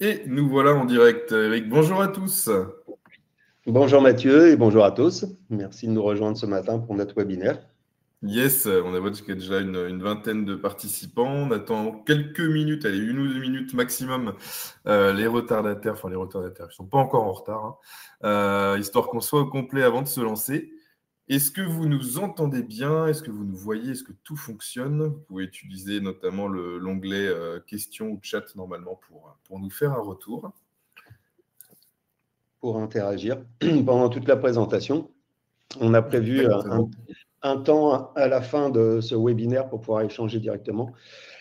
Et nous voilà en direct. Eric, bonjour à tous. Bonjour Mathieu et bonjour à tous. Merci de nous rejoindre ce matin pour notre webinaire. Yes, on a vu qu'il y a déjà une vingtaine de participants. On attend quelques minutes, allez, 1 ou 2 minutes maximum, les retardataires, ils ne sont pas encore en retard, histoire qu'on soit au complet avant de se lancer. Est-ce que vous nous entendez bien? Est-ce que vous nous voyez? Est-ce que tout fonctionne? Vous pouvez utiliser notamment l'onglet questions ou chat normalement pour nous faire un retour. Pour interagir pendant toute la présentation. On a prévu un temps à la fin de ce webinaire pour pouvoir échanger directement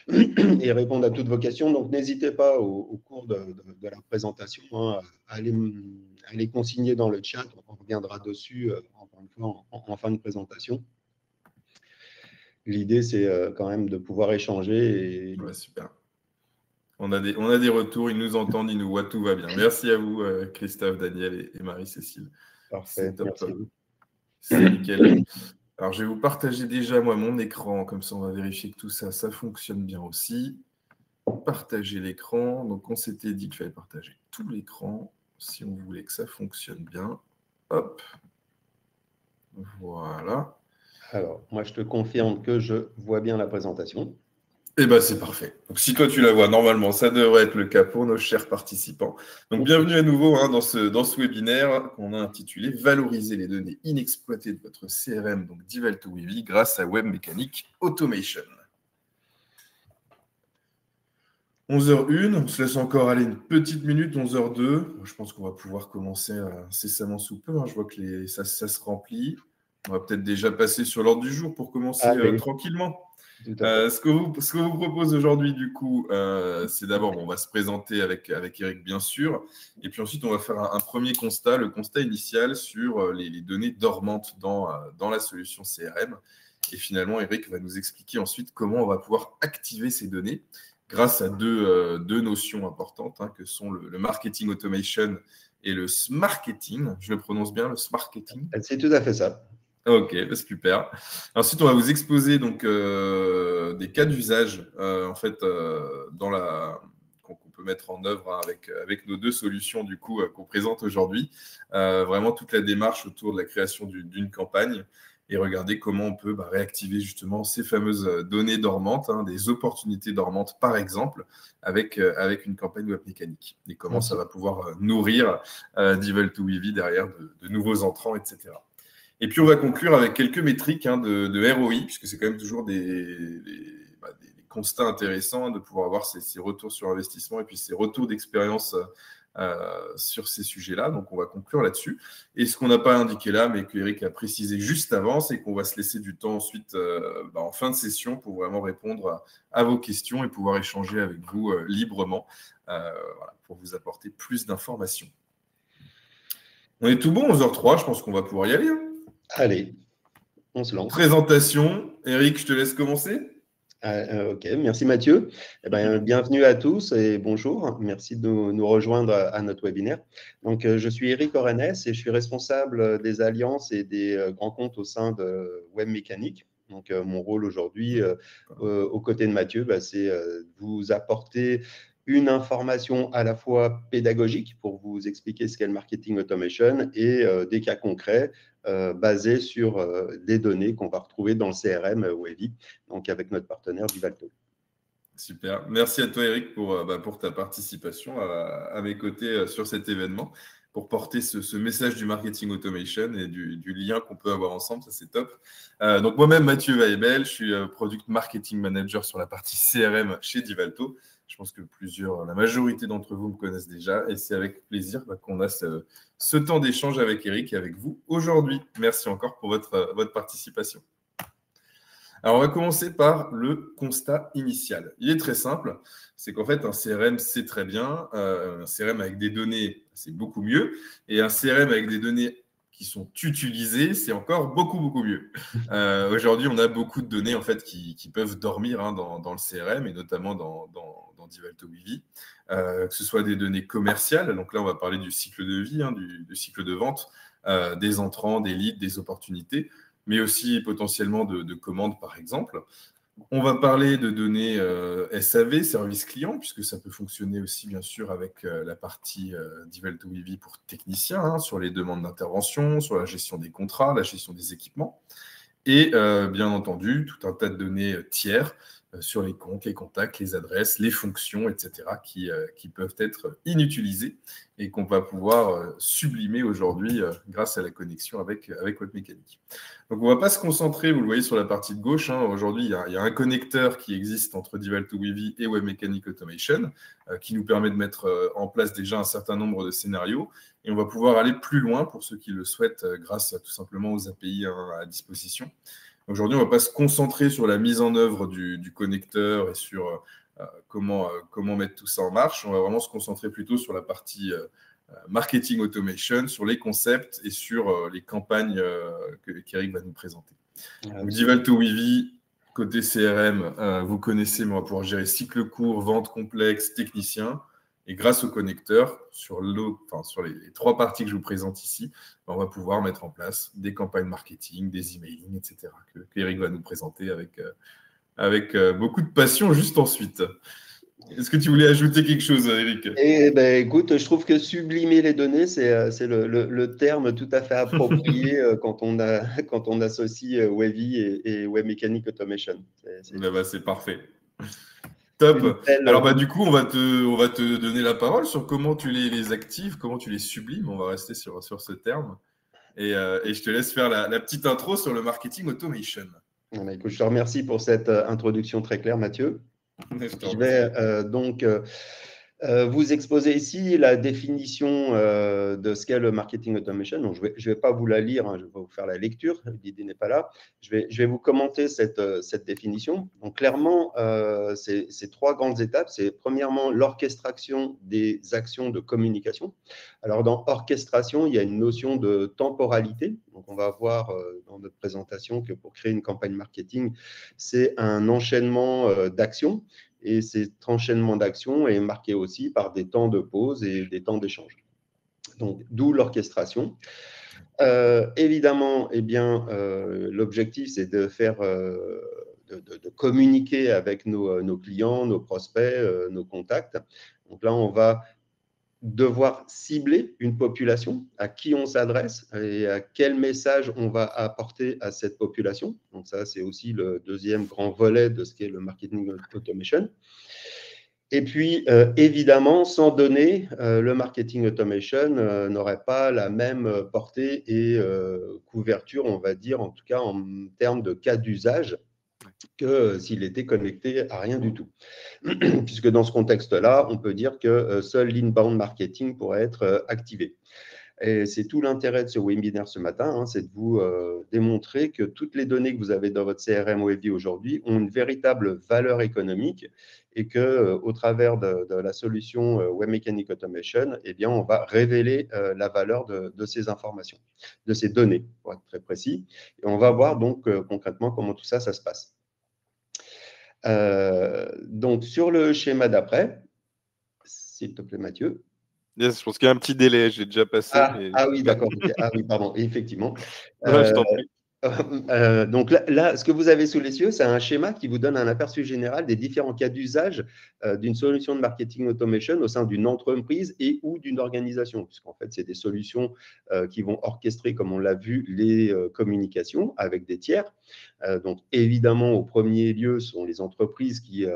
et répondre à toutes vos questions. Donc, n'hésitez pas au cours de la présentation à les consigner dans le chat. On reviendra dessus encore une fois en fin de présentation. L'idée, c'est quand même de pouvoir échanger. Ouais, super. On a des retours, ils nous entendent, ils nous voient, tout va bien. Merci à vous, Christophe, Daniel et Marie-Cécile. Parfait, merci à vous. C'est nickel. Alors, je vais vous partager déjà, moi, mon écran. Comme ça, on va vérifier que tout ça, ça fonctionne bien aussi. Partager l'écran. Donc, on s'était dit qu'il fallait partager tout l'écran si on voulait que ça fonctionne bien. Hop. Voilà. Alors, moi, je te confirme que je vois bien la présentation. Eh bien, c'est parfait. Donc, si toi, tu la vois, normalement, ça devrait être le cas pour nos chers participants. Donc, bienvenue à nouveau dans ce webinaire qu'on a intitulé « Valoriser les données inexploitées de votre CRM, donc Divalto Webby, grâce à Web Mechanic Automation ». 11h01, on se laisse encore aller une petite minute, 11h02. Je pense qu'on va pouvoir commencer incessamment sous peu. Je vois que ça se remplit. On va peut-être déjà passer sur l'ordre du jour pour commencer tranquillement. Ce que vous propose aujourd'hui, du coup, c'est d'abord, on va se présenter avec Eric, bien sûr. Et puis ensuite, on va faire un premier constat, le constat initial sur les données dormantes dans la solution CRM. Et finalement, Eric va nous expliquer ensuite comment on va pouvoir activer ces données grâce à deux notions importantes, que sont le marketing automation et le smarketing. Je le prononce bien, le smarketing? C'est tout à fait ça. Ok, super. Ensuite, on va vous exposer donc des cas d'usage en fait qu'on peut mettre en œuvre avec nos deux solutions du coup qu'on présente aujourd'hui. Vraiment toute la démarche autour de la création d'une campagne et regarder comment on peut réactiver justement ces fameuses données dormantes, des opportunités dormantes par exemple, avec une campagne web mécanique et comment ça va pouvoir nourrir Divalto Webby derrière de nouveaux entrants, etc. Et puis, on va conclure avec quelques métriques de ROI, puisque c'est quand même toujours des constats intéressants de pouvoir avoir ces retours sur investissement et puis ces retours d'expérience sur ces sujets-là. Donc, on va conclure là-dessus. Et ce qu'on n'a pas indiqué là, mais qu'Eric a précisé juste avant, c'est qu'on va se laisser du temps ensuite en fin de session pour vraiment répondre à vos questions et pouvoir échanger avec vous librement pour vous apporter plus d'informations. On est tout bon, 11h03, je pense qu'on va pouvoir y aller. Allez, on se lance. Présentation. Eric, je te laisse commencer. Ok, merci Mathieu. Bienvenue à tous et bonjour. Merci de nous rejoindre à notre webinaire. Donc, je suis Eric Orenès et je suis responsable des alliances et des grands comptes au sein de Web Mechanic. Donc, mon rôle aujourd'hui, aux côtés de Mathieu, c'est de vous apporter une information à la fois pédagogique pour vous expliquer ce qu'est le marketing automation et des cas concrets basés sur des données qu'on va retrouver dans le CRM Webby, donc avec notre partenaire Divalto. Super. Merci à toi, Eric, pour ta participation à mes côtés sur cet événement, pour porter ce message du marketing automation et du lien qu'on peut avoir ensemble. Ça, c'est top. Donc, moi-même, Mathieu Vaebel, je suis Product Marketing Manager sur la partie CRM chez Divalto. Je pense que la majorité d'entre vous me connaissent déjà et c'est avec plaisir qu'on a ce temps d'échange avec Eric et avec vous aujourd'hui. Merci encore pour votre participation. Alors, on va commencer par le constat initial. Il est très simple, c'est qu'en fait, un CRM, c'est très bien. Un CRM avec des données, c'est beaucoup mieux. Et un CRM avec des données qui sont utilisées, c'est encore beaucoup, beaucoup mieux. Aujourd'hui, on a beaucoup de données en fait, qui peuvent dormir dans le CRM et notamment dans Divalto Webby. Que ce soit des données commerciales, donc là, on va parler du cycle de vie, du cycle de vente, des entrants, des leads, des opportunités, mais aussi potentiellement de commandes, par exemple, On va parler de données SAV, service client, puisque ça peut fonctionner aussi, bien sûr, avec la partie Devel2EV pour techniciens, hein, sur les demandes d'intervention, sur la gestion des contrats, la gestion des équipements. Et bien entendu, tout un tas de données tiers sur les comptes, les contacts, les adresses, les fonctions, etc., qui peuvent être inutilisées et qu'on va pouvoir sublimer aujourd'hui grâce à la connexion avec Webmécanique. Donc, on ne va pas se concentrer, vous le voyez sur la partie de gauche, hein, aujourd'hui, il y a un connecteur qui existe entre Devel2EV et Webmécanique Automation qui nous permet de mettre en place déjà un certain nombre de scénarios. Et on va pouvoir aller plus loin pour ceux qui le souhaitent grâce tout simplement aux API à disposition. Aujourd'hui, on ne va pas se concentrer sur la mise en œuvre du connecteur et sur comment mettre tout ça en marche. On va vraiment se concentrer plutôt sur la partie marketing automation, sur les concepts et sur les campagnes qu'Eric va nous présenter. Donc, Devel2EV, côté CRM, vous connaissez, mais on va pouvoir gérer cycle court, vente complexe, technicien. Et grâce au connecteur, sur les 3 parties que je vous présente ici, on va pouvoir mettre en place des campagnes marketing, des emailing, etc., que Eric va nous présenter avec beaucoup de passion juste ensuite. Est-ce que tu voulais ajouter quelque chose, Eric? Eh ben, écoute, je trouve que sublimer les données, c'est le terme tout à fait approprié quand on associe Webby et Webmécanique Automation. C'est parfait. Top. Alors, du coup, on va te donner la parole sur comment tu les actives, comment tu les sublimes. On va rester sur ce terme. Et je te laisse faire la petite intro sur le marketing automation. Écoute, je te remercie pour cette introduction très claire, Mathieu. Je vais donc vous exposer ici la définition de ce qu'est le marketing automation. Donc, je vais pas vous la lire, hein, je vais pas vous faire la lecture, l'idée n'est pas là. Je vais vous commenter cette définition. Donc, clairement, c'est 3 grandes étapes. C'est premièrement l'orchestration des actions de communication. Alors, dans orchestration, il y a une notion de temporalité. Donc, on va voir dans notre présentation que pour créer une campagne marketing, c'est un enchaînement d'actions. Et cet enchaînement d'actions est marqué aussi par des temps de pause et des temps d'échange. Donc, d'où l'orchestration. Évidemment, l'objectif, c'est de faire, de communiquer avec nos clients, nos prospects, nos contacts. Donc là, on va devoir cibler une population, à qui on s'adresse et à quel message on va apporter à cette population. Donc ça, c'est aussi le deuxième grand volet de ce qu'est le marketing automation. Et puis, évidemment, sans données, le marketing automation n'aurait pas la même portée et couverture, on va dire, en tout cas en termes de cas d'usage, que s'il était connecté à rien du tout. Puisque dans ce contexte-là, on peut dire que seul l'inbound marketing pourrait être activé. Et c'est tout l'intérêt de ce webinaire ce matin, hein, c'est de vous démontrer que toutes les données que vous avez dans votre CRM Webby aujourd'hui ont une véritable valeur économique et qu'au travers de la solution Webmécanique Automation, eh bien, on va révéler la valeur de ces informations, de ces données, pour être très précis. Et on va voir donc concrètement comment tout ça, ça se passe. Donc, sur le schéma d'après, s'il te plaît, Mathieu. Yes, je pense qu'il y a un petit délai, j'ai déjà passé. Ah oui, d'accord. Okay. Ah oui, pardon, effectivement. Ouais, je t'en prie. Donc là, ce que vous avez sous les yeux, c'est un schéma qui vous donne un aperçu général des différents cas d'usage d'une solution de marketing automation au sein d'une entreprise et ou d'une organisation, puisqu'en fait, c'est des solutions qui vont orchestrer, comme on l'a vu, les communications avec des tiers. Donc, évidemment, au premier lieu, ce sont les entreprises qui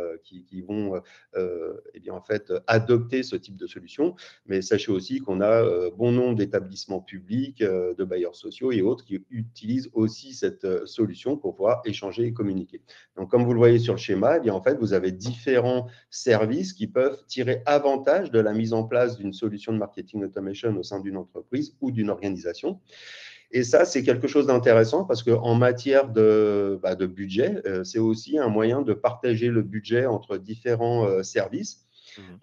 vont en fait, adopter ce type de solution. Mais sachez aussi qu'on a bon nombre d'établissements publics, de bailleurs sociaux et autres qui utilisent aussi cette solution pour pouvoir échanger et communiquer. Donc, comme vous le voyez sur le schéma, eh bien, en fait, vous avez différents services qui peuvent tirer avantage de la mise en place d'une solution de marketing automation au sein d'une entreprise ou d'une organisation. Et ça, c'est quelque chose d'intéressant parce qu'en matière de budget, c'est aussi un moyen de partager le budget entre différents services.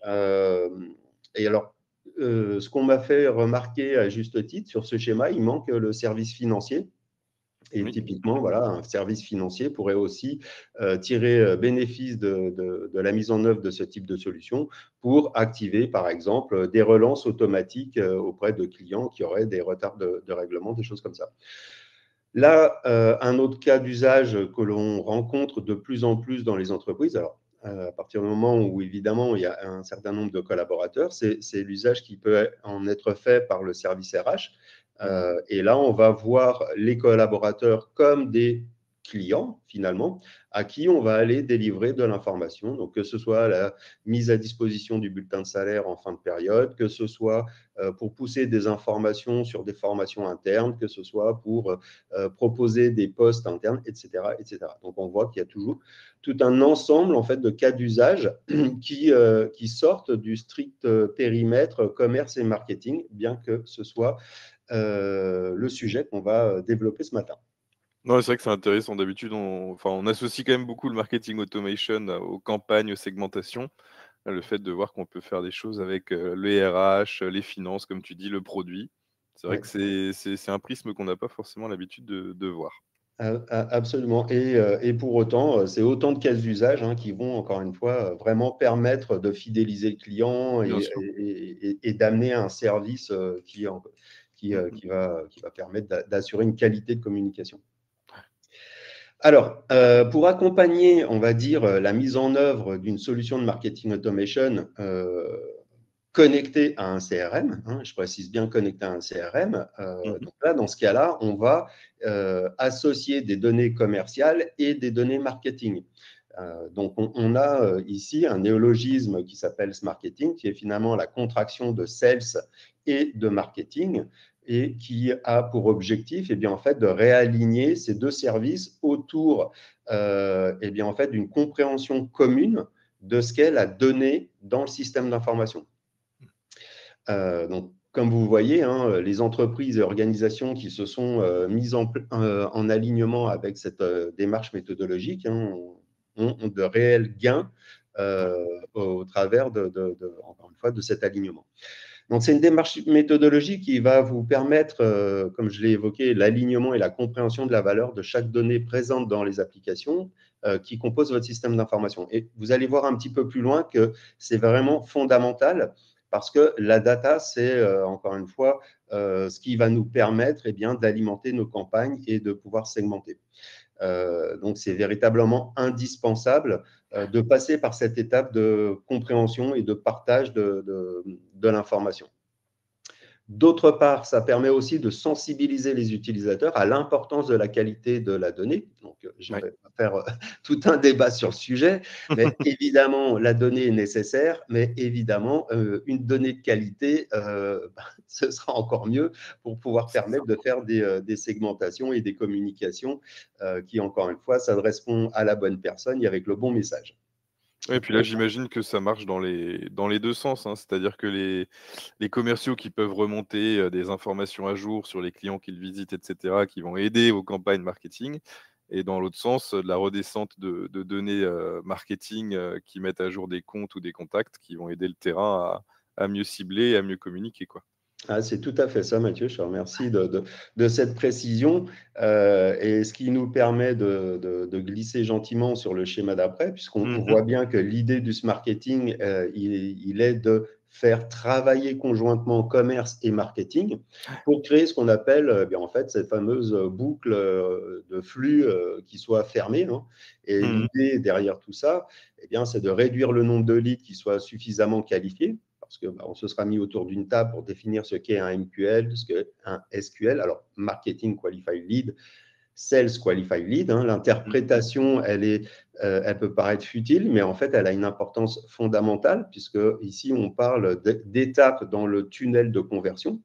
Et alors, ce qu'on m'a fait remarquer à juste titre sur ce schéma, il manque le service financier. Et typiquement, voilà, un service financier pourrait aussi tirer bénéfice de la mise en œuvre de ce type de solution pour activer, par exemple, des relances automatiques auprès de clients qui auraient des retards de règlement, des choses comme ça. Là, un autre cas d'usage que l'on rencontre de plus en plus dans les entreprises, alors à partir du moment où évidemment il y a un certain nombre de collaborateurs, c'est l'usage qui peut en être fait par le service RH. Et là, on va voir les collaborateurs comme des clients, finalement, à qui on va aller délivrer de l'information. Donc, que ce soit la mise à disposition du bulletin de salaire en fin de période, que ce soit pour pousser des informations sur des formations internes, que ce soit pour proposer des postes internes, etc., etc. Donc, on voit qu'il y a toujours tout un ensemble en fait, de cas d'usage qui sortent du strict périmètre commerce et marketing, bien que ce soit le sujet qu'on va développer ce matin. Non, c'est vrai que c'est intéressant. D'habitude, on associe quand même beaucoup le marketing automation aux campagnes, aux segmentations. Le fait de voir qu'on peut faire des choses avec les RH, les finances, comme tu dis, le produit. C'est vrai Ouais. que c'est un prisme qu'on n'a pas forcément l'habitude de voir. Absolument. Et pour autant, c'est autant de cas d'usage qui vont, encore une fois, vraiment permettre de fidéliser le client Bien sûr. et d'amener un service qui va permettre d'assurer une qualité de communication. Alors, pour accompagner, on va dire, la mise en œuvre d'une solution de marketing automation connectée à un CRM, je précise bien connectée à un CRM, donc là, dans ce cas-là, on va associer des données commerciales et des données marketing. Donc, on a ici un néologisme qui s'appelle marketing, qui est finalement la contraction de sales et de marketing, et qui a pour objectif en fait, de réaligner ces deux services autour en fait, d'une compréhension commune de ce qu'est la donnée dans le système d'information. Donc, comme vous voyez, les entreprises et organisations qui se sont mises en alignement avec cette démarche méthodologique ont de réels gains au travers, encore une fois, de cet alignement. Donc, c'est une démarche méthodologique qui va vous permettre, comme je l'ai évoqué, l'alignement et la compréhension de la valeur de chaque donnée présente dans les applications qui composent votre système d'information. Et vous allez voir un petit peu plus loin que c'est vraiment fondamental parce que la data, c'est encore une fois ce qui va nous permettre d'alimenter nos campagnes et de pouvoir segmenter. Donc, c'est véritablement indispensable de passer par cette étape de compréhension et de partage de l'information. D'autre part, ça permet aussi de sensibiliser les utilisateurs à l'importance de la qualité de la donnée. Donc, je ne vais pas faire tout un débat sur le sujet, mais évidemment, la donnée est nécessaire, mais évidemment, une donnée de qualité, ce sera encore mieux pour pouvoir permettre de faire des segmentations et des communications qui, encore une fois, s'adresseront à la bonne personne et avec le bon message. Et puis là, j'imagine que ça marche dans les 2 sens, c'est-à-dire que les commerciaux qui peuvent remonter, des informations à jour sur les clients qu'ils visitent et cetera, qui vont aider aux campagnes marketing et dans l'autre sens, de la redescente de données, marketing, qui mettent à jour des comptes ou des contacts qui vont aider le terrain à mieux cibler et à mieux communiquer, quoi. Ah, c'est tout à fait ça, Mathieu. Je te remercie de cette précision. Et ce qui nous permet de glisser gentiment sur le schéma d'après, puisqu'on voit bien que l'idée du marketing, il est de faire travailler conjointement commerce et marketing pour créer ce qu'on appelle en fait cette fameuse boucle de flux qui soit fermée. Et l'idée derrière tout ça, c'est de réduire le nombre de leads qui soient suffisamment qualifiés. Parce qu'on se sera mis autour d'une table pour définir ce qu'est un MQL, ce qu'est un SQL. Alors, Marketing Qualified Lead, Sales Qualified Lead. L'interprétation, elle peut paraître futile, mais en fait, elle a une importance fondamentale, puisque ici, on parle d'étapes dans le tunnel de conversion.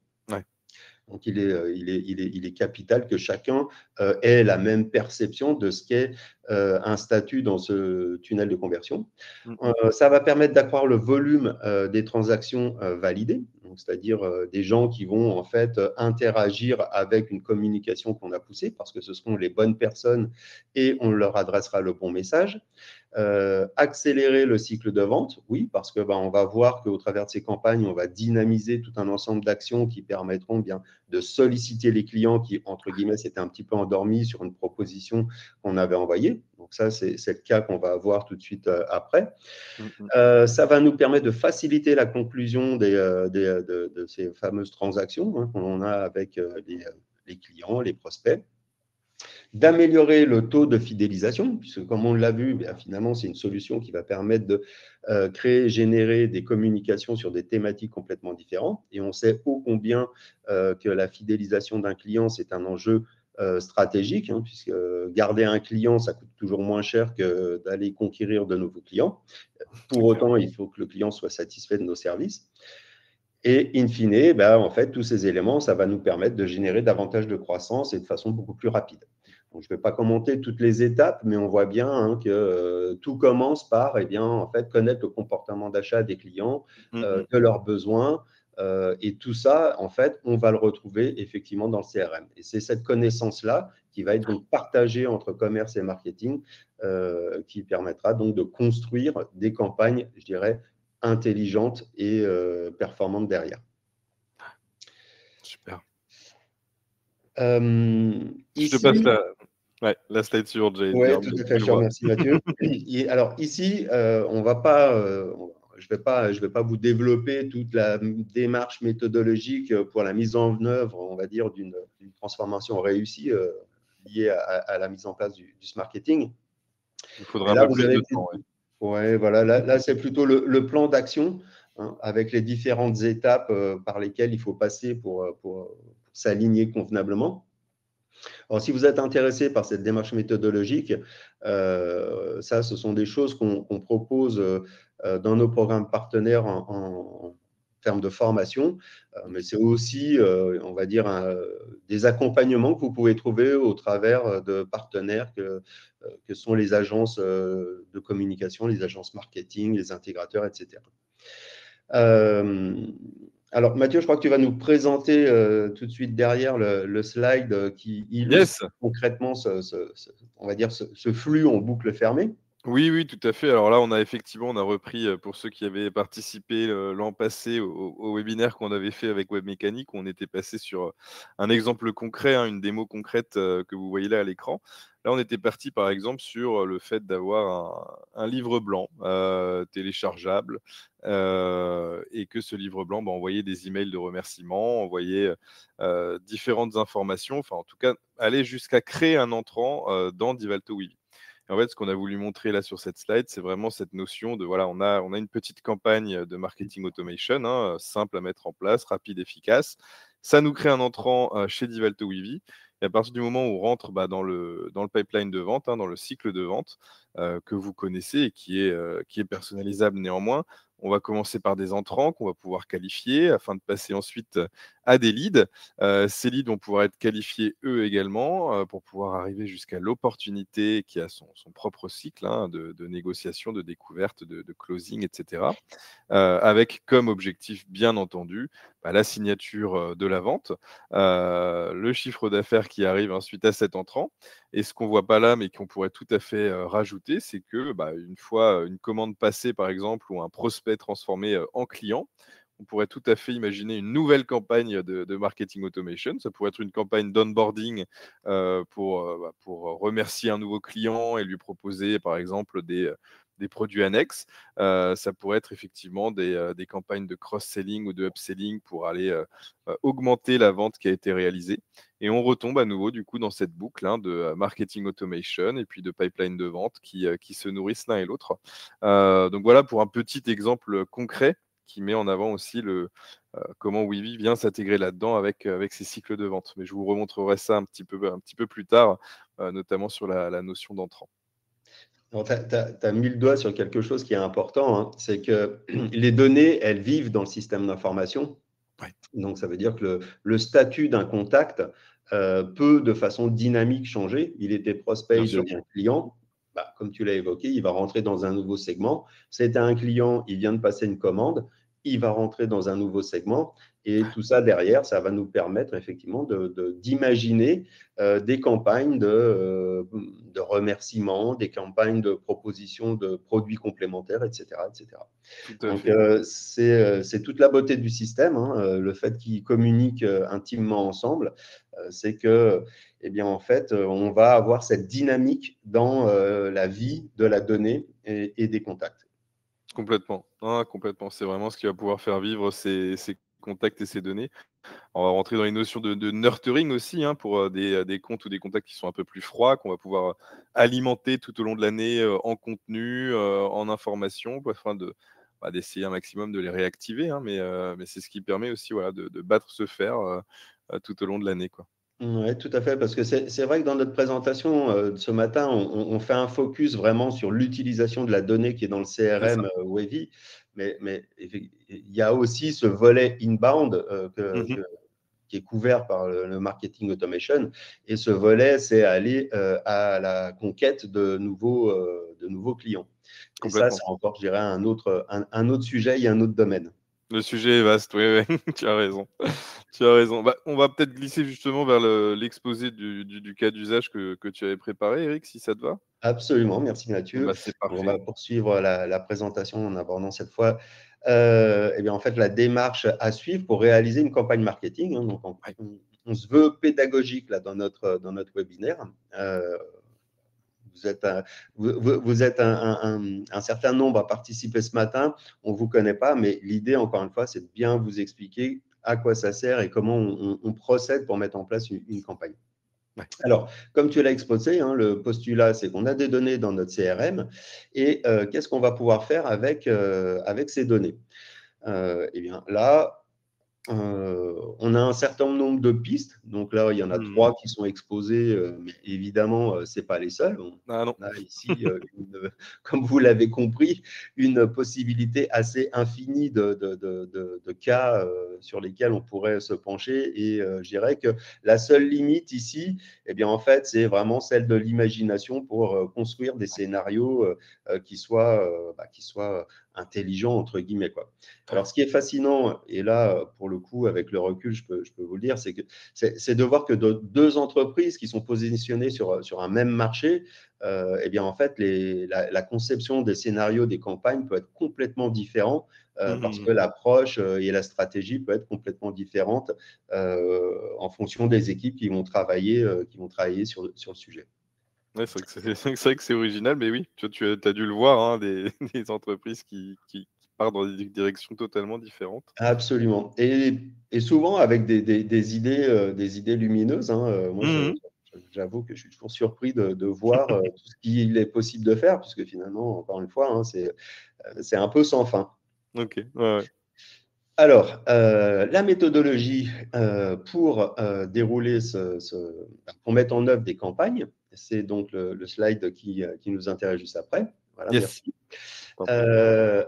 Donc, il est capital que chacun ait la même perception de ce qu'est un statut dans ce tunnel de conversion. Ça va permettre d'accroître le volume des transactions validées, c'est-à-dire des gens qui vont en fait interagir avec une communication qu'on a poussée parce que ce seront les bonnes personnes et on leur adressera le bon message. Accélérer le cycle de vente, oui, parce que on va voir qu'au travers de ces campagnes, on va dynamiser tout un ensemble d'actions qui permettront bien de solliciter les clients qui, entre guillemets, s'étaient un petit peu endormis sur une proposition qu'on avait envoyée. Donc ça, c'est le cas qu'on va avoir tout de suite après. Ça va nous permettre de faciliter la conclusion de ces fameuses transactions qu'on a avec les clients, les prospects. d'améliorer le taux de fidélisation, puisque comme on l'a vu, bien, finalement, c'est une solution qui va permettre de créer, générer des communications sur des thématiques complètement différentes. Et on sait ô combien que la fidélisation d'un client, c'est un enjeu stratégique, hein, puisque garder un client, ça coûte toujours moins cher que d'aller conquérir de nouveaux clients. Pour autant, il faut que le client soit satisfait de nos services. Et in fine, ben, en fait, tous ces éléments, ça va nous permettre de générer davantage de croissance et de façon beaucoup plus rapide. Donc, je ne vais pas commenter toutes les étapes, mais on voit bien hein, que tout commence par eh bien, en fait, connaître le comportement d'achat des clients, de leurs besoins. Et tout ça, en fait, on va le retrouver effectivement dans le CRM. Et c'est cette connaissance-là qui va être donc partagée entre commerce et marketing qui permettra donc de construire des campagnes, je dirais, intelligente et performante derrière. Super. Je te passe la slide suivante. Oui, tout à fait, je te remercie Mathieu. Alors ici, on va pas, je ne vais pas vous développer toute la démarche méthodologique pour la mise en œuvre, on va dire, d'une transformation réussie liée à la mise en place du marketing. Il faudra un peu plus de temps. Ouais, voilà, là c'est plutôt le plan d'action hein, avec les différentes étapes par lesquelles il faut passer pour s'aligner convenablement. Alors, si vous êtes intéressé par cette démarche méthodologique, ça, ce sont des choses qu'on propose dans nos programmes partenaires en termes de formation, mais c'est aussi, on va dire, des accompagnements que vous pouvez trouver au travers de partenaires que sont les agences de communication, les agences marketing, les intégrateurs, etc. Alors, Mathieu, je crois que tu vas nous présenter tout de suite derrière le slide qui illustre concrètement on va dire ce flux en boucle fermée. Oui, tout à fait. Alors là, on a repris, pour ceux qui avaient participé l'an passé au webinaire qu'on avait fait avec Webmécanique, où on était passé sur un exemple concret, hein, une démo concrète que vous voyez là à l'écran. Là, on était parti, par exemple, sur le fait d'avoir un livre blanc téléchargeable et que ce livre blanc, envoyait des emails de remerciement, envoyait différentes informations, enfin, en tout cas, aller jusqu'à créer un entrant dans Divalto Weavy. En fait, ce qu'on a voulu montrer là sur cette slide, c'est vraiment cette notion de, voilà, on a une petite campagne de marketing automation, hein, simple à mettre en place, rapide, efficace. Ça nous crée un entrant chez Divalto Weavy. Et à partir du moment où on rentre dans le pipeline de vente, hein, dans le cycle de vente que vous connaissez et qui est personnalisable néanmoins, on va commencer par des entrants qu'on va pouvoir qualifier afin de passer ensuite à des leads. Ces leads vont pouvoir être qualifiés eux également pour pouvoir arriver jusqu'à l'opportunité qui a son propre cycle hein, de négociation, de découverte, de closing, etc. Avec comme objectif, bien entendu, la signature de la vente, le chiffre d'affaires qui arrive ensuite à cet entrant. Et ce qu'on ne voit pas là, mais qu'on pourrait tout à fait rajouter, c'est que une fois une commande passée, par exemple, ou un prospect transformé en client, on pourrait tout à fait imaginer une nouvelle campagne de marketing automation. Ça pourrait être une campagne d'onboarding pour remercier un nouveau client et lui proposer, par exemple, des produits annexes. Ça pourrait être effectivement des campagnes de cross-selling ou de upselling pour aller augmenter la vente qui a été réalisée. Et on retombe à nouveau du coup dans cette boucle hein, de marketing automation et puis de pipeline de vente qui se nourrissent l'un et l'autre. Donc voilà pour un petit exemple concret qui met en avant aussi comment Weavy vient s'intégrer là-dedans avec ses cycles de vente. Mais je vous remontrerai ça un petit peu plus tard, notamment sur la notion d'entrant. Tu as mis le doigt sur quelque chose qui est important, hein, c'est que les données, elles vivent dans le système d'information. Ouais. Donc, ça veut dire que le statut d'un contact peut de façon dynamique changer. Il était prospect, il devient client. Comme tu l'as évoqué, il va rentrer dans un nouveau segment. C'était un client, il vient de passer une commande, il va rentrer dans un nouveau segment. Et tout ça derrière, ça va nous permettre effectivement d'imaginer des campagnes de remerciements, des campagnes de proposition de produits complémentaires, etc. Donc, c'est toute la beauté du système, hein, le fait qu'ils communiquent intimement ensemble, c'est que, eh bien, en fait, on va avoir cette dynamique dans la vie de la donnée et des contacts. Complètement. Complètement. C'est vraiment ce qui va pouvoir faire vivre ces contacts et ces données. on va rentrer dans les notions de nurturing aussi, hein, pour des comptes ou des contacts qui sont un peu plus froids, qu'on va pouvoir alimenter tout au long de l'année en contenu, en information, afin d'essayer un maximum de les réactiver, hein, mais c'est ce qui permet aussi voilà, de battre ce fer tout au long de l'année, quoi. Oui, tout à fait, parce que c'est vrai que dans notre présentation ce matin, on fait un focus vraiment sur l'utilisation de la donnée qui est dans le C'est ça. CRM Wavy, mais il y a aussi ce volet inbound Mhm. qui est couvert par le marketing automation, et ce volet, c'est aller à la conquête de nouveaux clients. Et ça, c'est Complètement. encore, je dirais, un autre sujet et un autre domaine. Le sujet est vaste, oui, oui, tu as raison. Tu as raison. Bah, on va peut-être glisser justement vers l'exposé du cas d'usage que tu avais préparé, Eric, si ça te va. Absolument, merci Mathieu. Bah, c'est On parfait. va poursuivre la présentation en abordant cette fois eh bien, en fait, la démarche à suivre pour réaliser une campagne marketing, hein. Donc, Ouais. on se veut pédagogique là, dans notre webinaire. Vous êtes un certain nombre à participer ce matin. On ne vous connaît pas, mais l'idée, encore une fois, c'est de bien vous expliquer à quoi ça sert et comment on procède pour mettre en place une campagne. Ouais. Alors, comme tu l'as exposé, hein, le postulat, c'est qu'on a des données dans notre CRM et qu'est-ce qu'on va pouvoir faire avec ces données? Eh bien, là, on a un certain nombre de pistes. Donc là, il y en a Mhm. 3 qui sont exposées, mais évidemment, ce n'est pas les seuls. Ah non. On a ici, comme vous l'avez compris, une possibilité assez infinie de cas sur lesquels on pourrait se pencher. Et je dirais que la seule limite ici, eh bien, en fait, c'est vraiment celle de l'imagination pour construire des scénarios qui soient intelligents, entre guillemets, quoi. Alors, ce qui est fascinant, et là, pour le coup, avec le recul, je peux vous le dire, c'est de voir que deux entreprises qui sont positionnées sur un même marché, eh bien, en fait, la conception des scénarios, des campagnes peut être complètement différente parce que Mhm. l'approche et la stratégie peut être complètement différente en fonction des équipes qui vont travailler sur le sujet. Ouais, c'est vrai que c'est vrai que c'est original, mais oui, tu as dû le voir, hein, des entreprises qui partent dans des directions totalement différentes. Absolument. Et souvent avec des idées lumineuses, hein. Moi, Mhm. j'avoue que je suis toujours surpris de voir tout ce qu'il est possible de faire, puisque finalement, encore une fois, hein, c'est un peu sans fin. Ok, ouais, ouais. Alors, la méthodologie pour dérouler pour mettre en œuvre des campagnes, c'est donc le slide qui nous intéresse juste après. Voilà, Yes, merci. t'en prie.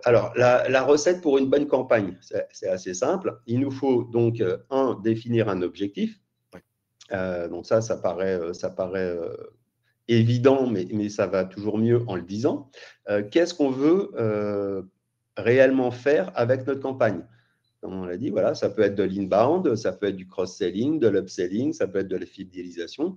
Alors, la recette pour une bonne campagne, c'est assez simple. Il nous faut donc, définir un objectif. Ouais. Donc ça paraît évident, mais ça va toujours mieux en le disant. Qu'est-ce qu'on veut réellement faire avec notre campagne? Comme on l'a dit, voilà, ça peut être de l'inbound, ça peut être du cross-selling, de l'upselling, ça peut être de la fidélisation. Ouais.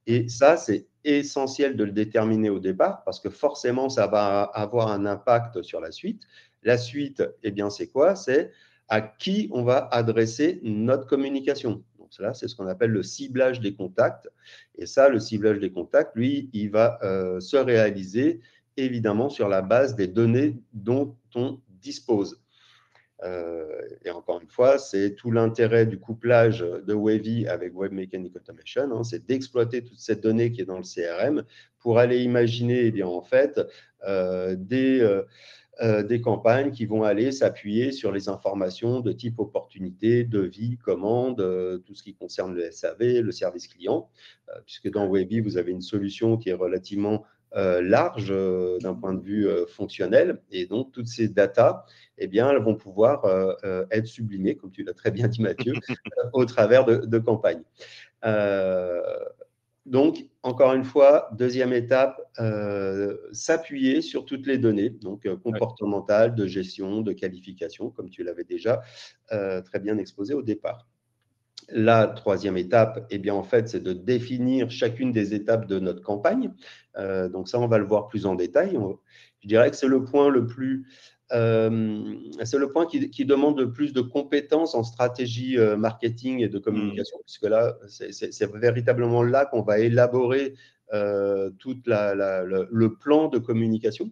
Et ça, c'est essentiel de le déterminer au départ parce que forcément, ça va avoir un impact sur la suite. La suite, eh bien, c'est quoi? C'est à qui on va adresser notre communication. Donc, cela, c'est ce qu'on appelle le ciblage des contacts. Et ça, le ciblage des contacts, lui, il va se réaliser évidemment sur la base des données dont on dispose. Et encore une fois, c'est tout l'intérêt du couplage de Wavy avec Web Mechanic Automation, hein, c'est d'exploiter toute cette donnée qui est dans le CRM pour aller imaginer eh bien, en fait, des campagnes qui vont aller s'appuyer sur les informations de type opportunité, devis, commande, tout ce qui concerne le SAV, le service client, puisque dans Wavy, vous avez une solution qui est relativement large d'un point de vue fonctionnel. Et donc, toutes ces datas, eh bien, elles vont pouvoir être sublimées, comme tu l'as très bien dit, Mathieu, au travers de campagnes. Donc, encore une fois, deuxième étape, s'appuyer sur toutes les données, donc Ouais. comportementales, de gestion, de qualification, comme tu l'avais déjà très bien exposé au départ. La troisième étape, eh bien, en fait, c'est de définir chacune des étapes de notre campagne. Donc ça, on va le voir plus en détail. Je dirais que c'est le point c'est le point qui demande le plus de compétences en stratégie marketing et de Mhm. communication, puisque là, c'est véritablement là qu'on va élaborer tout le plan de communication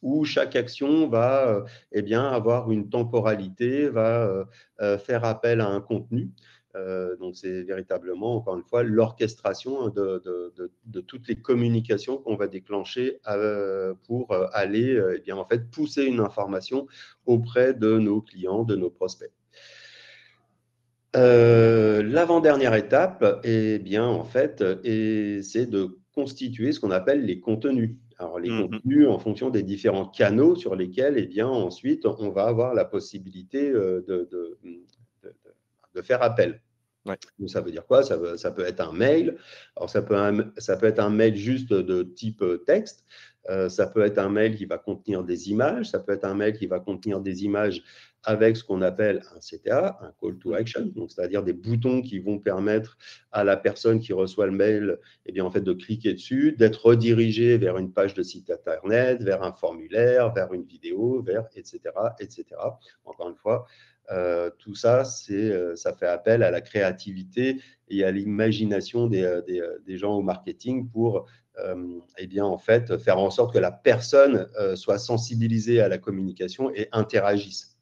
où chaque action va eh bien, avoir une temporalité, va faire appel à un contenu. Donc, c'est véritablement, encore une fois, l'orchestration de toutes les communications qu'on va déclencher pour aller eh bien, en fait, pousser une information auprès de nos clients, de nos prospects. L'avant-dernière étape, eh bien, en fait, c'est de constituer ce qu'on appelle les contenus. Alors, les contenus en fonction des différents canaux sur lesquels, eh bien, ensuite, on va avoir la possibilité de faire appel. Ouais. Donc, ça veut dire quoi? Ça peut être un mail. Alors, ça peut être un mail juste de type texte. Ça peut être un mail qui va contenir des images. Ça peut être un mail qui va contenir des images avec ce qu'on appelle un CTA, un call to action, donc c'est-à-dire des boutons qui vont permettre à la personne qui reçoit le mail, eh bien, en fait, de cliquer dessus, d'être redirigé vers une page de site internet, vers un formulaire, vers une vidéo, vers etc., etc. Encore une fois, tout ça, ça fait appel à la créativité et à l'imagination des gens au marketing pour eh bien, en fait, faire en sorte que la personne soit sensibilisée à la communication et interagisse.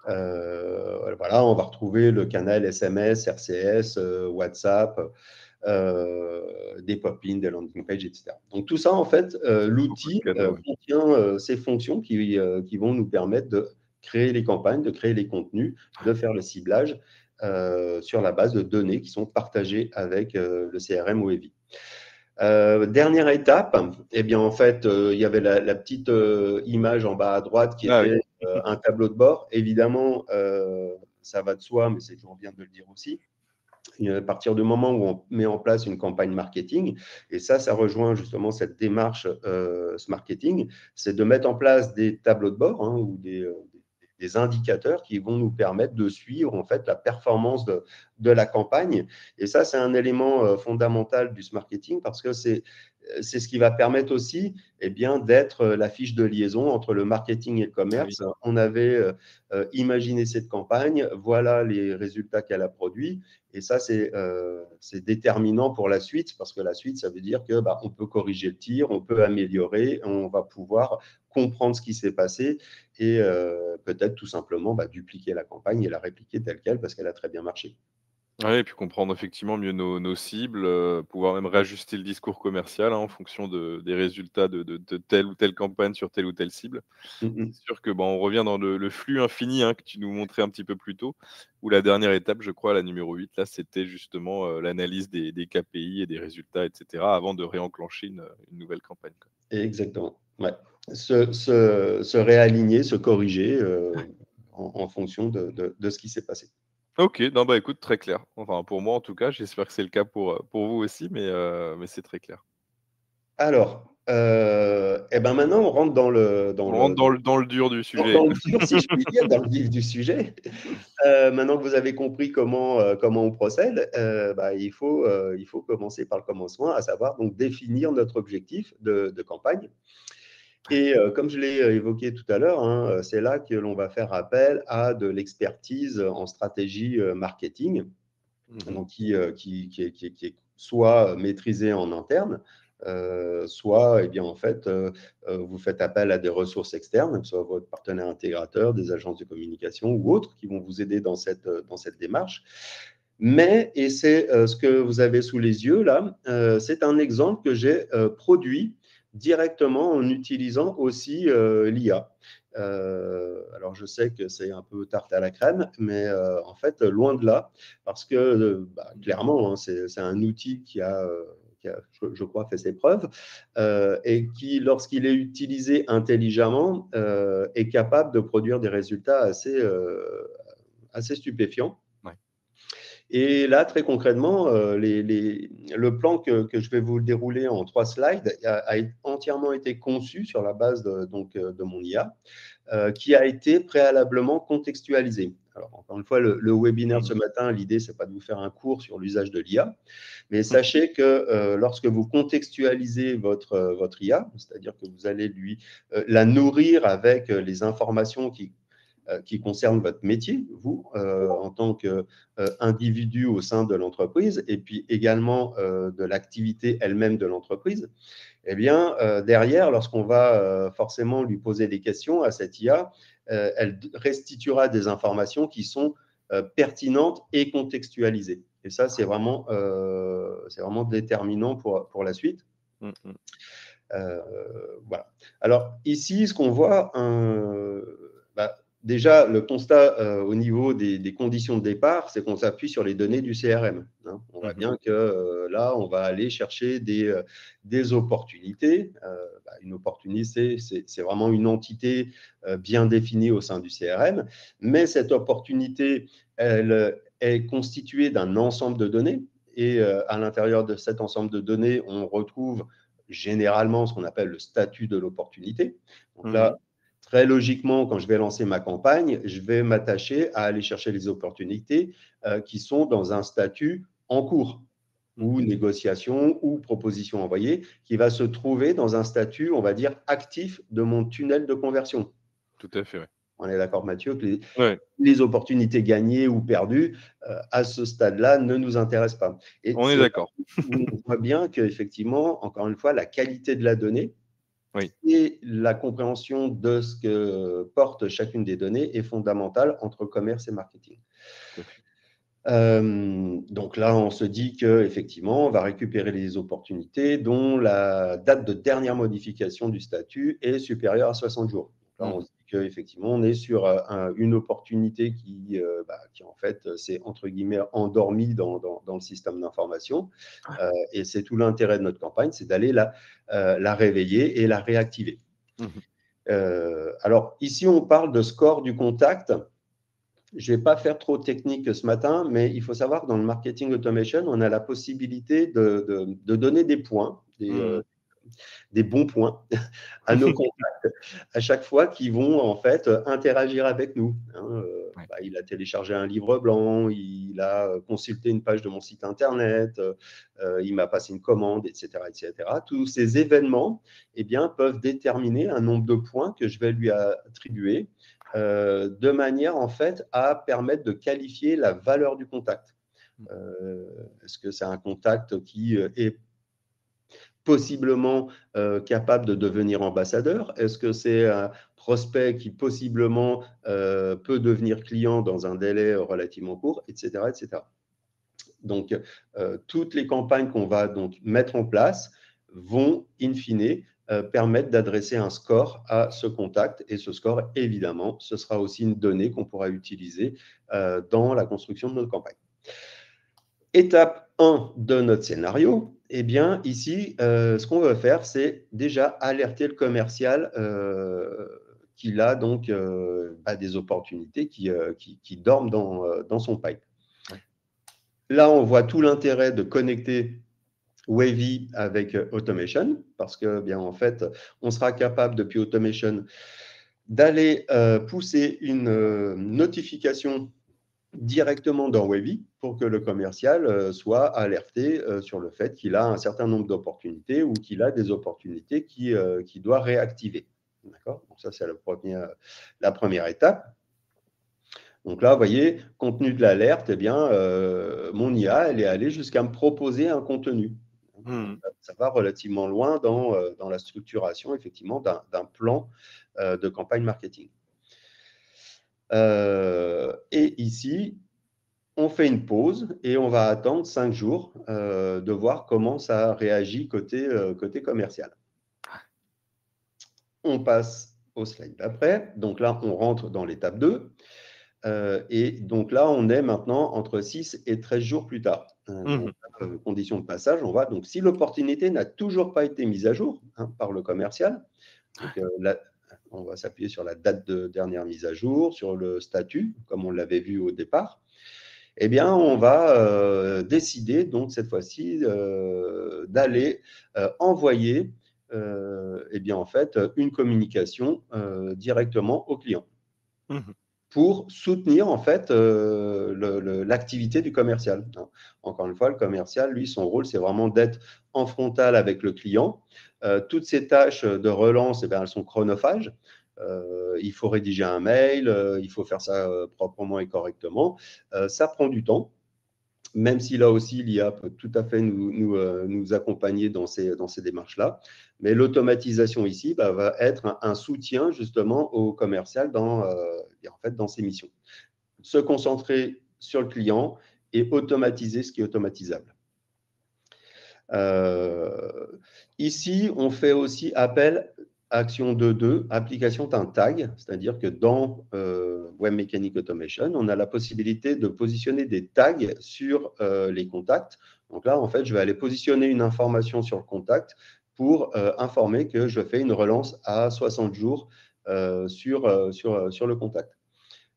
Voilà, on va retrouver le canal SMS, RCS, WhatsApp, des pop-ins, des landing pages, etc. Donc, tout ça, en fait, l'outil contient ces fonctions qui vont nous permettre de créer les campagnes, de créer les contenus, de faire le ciblage sur la base de données qui sont partagées avec le CRM ou Webby. Dernière étape, eh bien, en fait, il y avait la petite image en bas à droite qui était un tableau de bord. Évidemment, ça va de soi, mais c'est toujours bien de le dire aussi. À partir du moment où on met en place une campagne marketing, et ça rejoint justement cette démarche ce marketing, c'est de mettre en place des tableaux de bord ou des indicateurs qui vont nous permettre de suivre en fait la performance de la campagne. Et ça, c'est un élément fondamental du marketing parce que c'est ce qui va permettre aussi eh bien, d'être la fiche de liaison entre le marketing et le commerce. Oui. On avait imaginé cette campagne, voilà les résultats qu'elle a produits. Et ça, c'est déterminant pour la suite parce que la suite, ça veut dire que on peut corriger le tir, on peut améliorer, on va pouvoir comprendre ce qui s'est passé et peut-être tout simplement dupliquer la campagne et la répliquer telle qu'elle parce qu'elle a très bien marché. Oui, et puis comprendre effectivement mieux nos cibles, pouvoir même réajuster le discours commercial en fonction des résultats de telle ou telle campagne sur telle ou telle cible. C'est sûr que on revient dans le flux infini que tu nous montrais un petit peu plus tôt, où la dernière étape, je crois, la numéro 8, là, c'était justement l'analyse des KPI et des résultats, etc., avant de réenclencher une nouvelle campagne. Exactement. Ouais. Se réaligner, se corriger en fonction de ce qui s'est passé. Ok, non, écoute, très clair. Enfin, pour moi, en tout cas, j'espère que c'est le cas pour vous aussi, mais c'est très clair. Alors, maintenant, on rentre dans le dur du sujet. Dans le dur, si je puis dire, dans le vif du sujet. Maintenant que vous avez compris comment on procède, il faut commencer par le commencement, à savoir donc définir notre objectif de campagne. Et comme je l'ai évoqué tout à l'heure, c'est là que l'on va faire appel à de l'expertise en stratégie marketing, donc qui est soit maîtrisée en interne, soit en fait, vous faites appel à des ressources externes, que ce soit votre partenaire intégrateur, des agences de communication ou autres qui vont vous aider dans cette démarche. Mais, et c'est ce que vous avez sous les yeux là, c'est un exemple que j'ai produit directement en utilisant aussi l'IA. Alors, je sais que c'est un peu tarte à la crème, mais en fait, loin de là, parce que clairement, c'est un outil qui a, je crois, fait ses preuves et qui, lorsqu'il est utilisé intelligemment, est capable de produire des résultats assez stupéfiants. Ouais. Et là, très concrètement, le plan que je vais vous dérouler en 3 slides a entièrement été conçu sur la base de mon IA, qui a été préalablement contextualisé. Alors, encore une fois, le webinaire de ce matin, l'idée, ce n'est pas de vous faire un cours sur l'usage de l'IA, mais sachez que lorsque vous contextualisez votre IA, c'est-à-dire que vous allez la nourrir avec les informations qui concerne votre métier, vous, en tant qu'individu au sein de l'entreprise, et puis également de l'activité elle-même de l'entreprise, eh bien, derrière, lorsqu'on va forcément lui poser des questions à cette IA, elle restituera des informations qui sont pertinente et contextualisée. Et ça, c'est vraiment déterminant pour la suite. Voilà. Alors ici, ce qu'on voit, déjà, le constat au niveau des conditions de départ, c'est qu'on s'appuie sur les données du CRM. Hein. On voit bien que là, on va aller chercher des opportunités. Une opportunité, c'est vraiment une entité bien définie au sein du CRM, mais cette opportunité, elle est constituée d'un ensemble de données. Et à l'intérieur de cet ensemble de données, on retrouve généralement ce qu'on appelle le statut de l'opportunité. Donc là, très logiquement, quand je vais lancer ma campagne, je vais m'attacher à aller chercher les opportunités qui sont dans un statut en cours ou négociation ou proposition envoyée, qui va se trouver dans un statut, on va dire, actif de mon tunnel de conversion. Tout à fait, oui. On est d'accord, Mathieu, que les opportunités gagnées ou perdues, à ce stade-là, ne nous intéressent pas. Et on est d'accord. On voit bien qu'effectivement, encore une fois, la qualité de la donnée et la compréhension de ce que porte chacune des données est fondamentale entre commerce et marketing. Donc là, on se dit qu'effectivement, on va récupérer les opportunités dont la date de dernière modification du statut est supérieure à 60 jours. Donc là, on se dit qu'effectivement, on est sur une opportunité qui en fait, s'est entre guillemets endormie dans le système d'information. Et c'est tout l'intérêt de notre campagne, c'est d'aller la réveiller et la réactiver. Alors ici, on parle de score du contact. Je ne vais pas faire trop technique ce matin, mais il faut savoir que dans le marketing automation, on a la possibilité de donner des points, des bons points à nos contacts à chaque fois qu'ils vont en fait interagir avec nous. Il a téléchargé un livre blanc, il a consulté une page de mon site internet, il m'a passé une commande, etc., etc. Tous ces événements peuvent déterminer un nombre de points que je vais lui attribuer de manière en fait à permettre de qualifier la valeur du contact. Est-ce que c'est un contact qui est possiblement capable de devenir ambassadeur? Est-ce que c'est un prospect qui possiblement peut devenir client dans un délai relativement court, etc., etc. Donc, toutes les campagnes qu'on va donc mettre en place vont, in fine, permettre d'adresser un score à ce contact. Et ce score, évidemment, ce sera aussi une donnée qu'on pourra utiliser dans la construction de notre campagne. Étape 1 de notre scénario, ici, ce qu'on veut faire, c'est déjà alerter le commercial qu'il a donc des opportunités qui dorment dans son pipe. Là, on voit tout l'intérêt de connecter Wavy avec Automation, parce que, en fait, on sera capable, depuis Automation, d'aller pousser une notification directement dans Wavy pour que le commercial soit alerté sur le fait qu'il a un certain nombre d'opportunités ou qu'il a des opportunités qu'il doit réactiver. D'accord ? Donc ça, c'est la première étape. Donc là, vous voyez, contenu de l'alerte, mon IA, elle est allée jusqu'à me proposer un contenu. Ça va relativement loin dans la structuration, effectivement, d'un plan de campagne marketing. Et ici, on fait une pause et on va attendre 5 jours de voir comment ça réagit côté commercial. On passe au slide d'après. Donc là, on rentre dans l'étape 2. Et donc là, on est maintenant entre 6 et 13 jours plus tard. Condition de passage, on voit. Donc, si l'opportunité n'a toujours pas été mise à jour par le commercial, donc, là, on va s'appuyer sur la date de dernière mise à jour, sur le statut, comme on l'avait vu au départ. On va décider, donc, cette fois-ci, d'aller envoyer en fait, une communication directement au client. Pour soutenir en fait l'activité du commercial. Encore une fois, le commercial, lui, son rôle, c'est vraiment d'être en frontal avec le client. Toutes ces tâches de relance, elles sont chronophages. Il faut rédiger un mail, il faut faire ça proprement et correctement. Ça prend du temps, même si là aussi, l'IA peut tout à fait nous accompagner dans ces démarches-là. Mais l'automatisation ici va être un soutien justement au commercial dans ses missions. se concentrer sur le client et automatiser ce qui est automatisable. Ici, on fait aussi appel action 2.2, application d'un tag, c'est-à-dire que dans Web Mechanic Automation, on a la possibilité de positionner des tags sur les contacts. Donc là, en fait, je vais aller positionner une information sur le contact pour informer que je fais une relance à 60 jours sur le contact.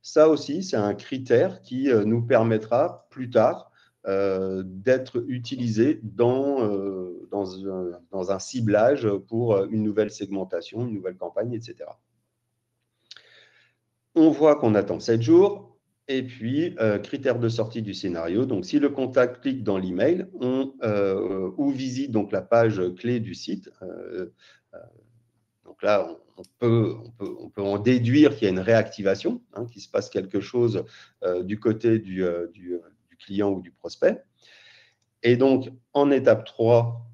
Ça aussi, c'est un critère qui nous permettra plus tard d'être utilisé dans un ciblage pour une nouvelle segmentation, une nouvelle campagne, etc. On voit qu'on attend 7 jours. Et puis, critère de sortie du scénario. Donc, si le contact clique dans l'email ou visite donc, la page clé du site, donc là, on peut en déduire qu'il y a une réactivation, qu'il se passe quelque chose du côté du client ou du prospect. Et donc, en étape 3,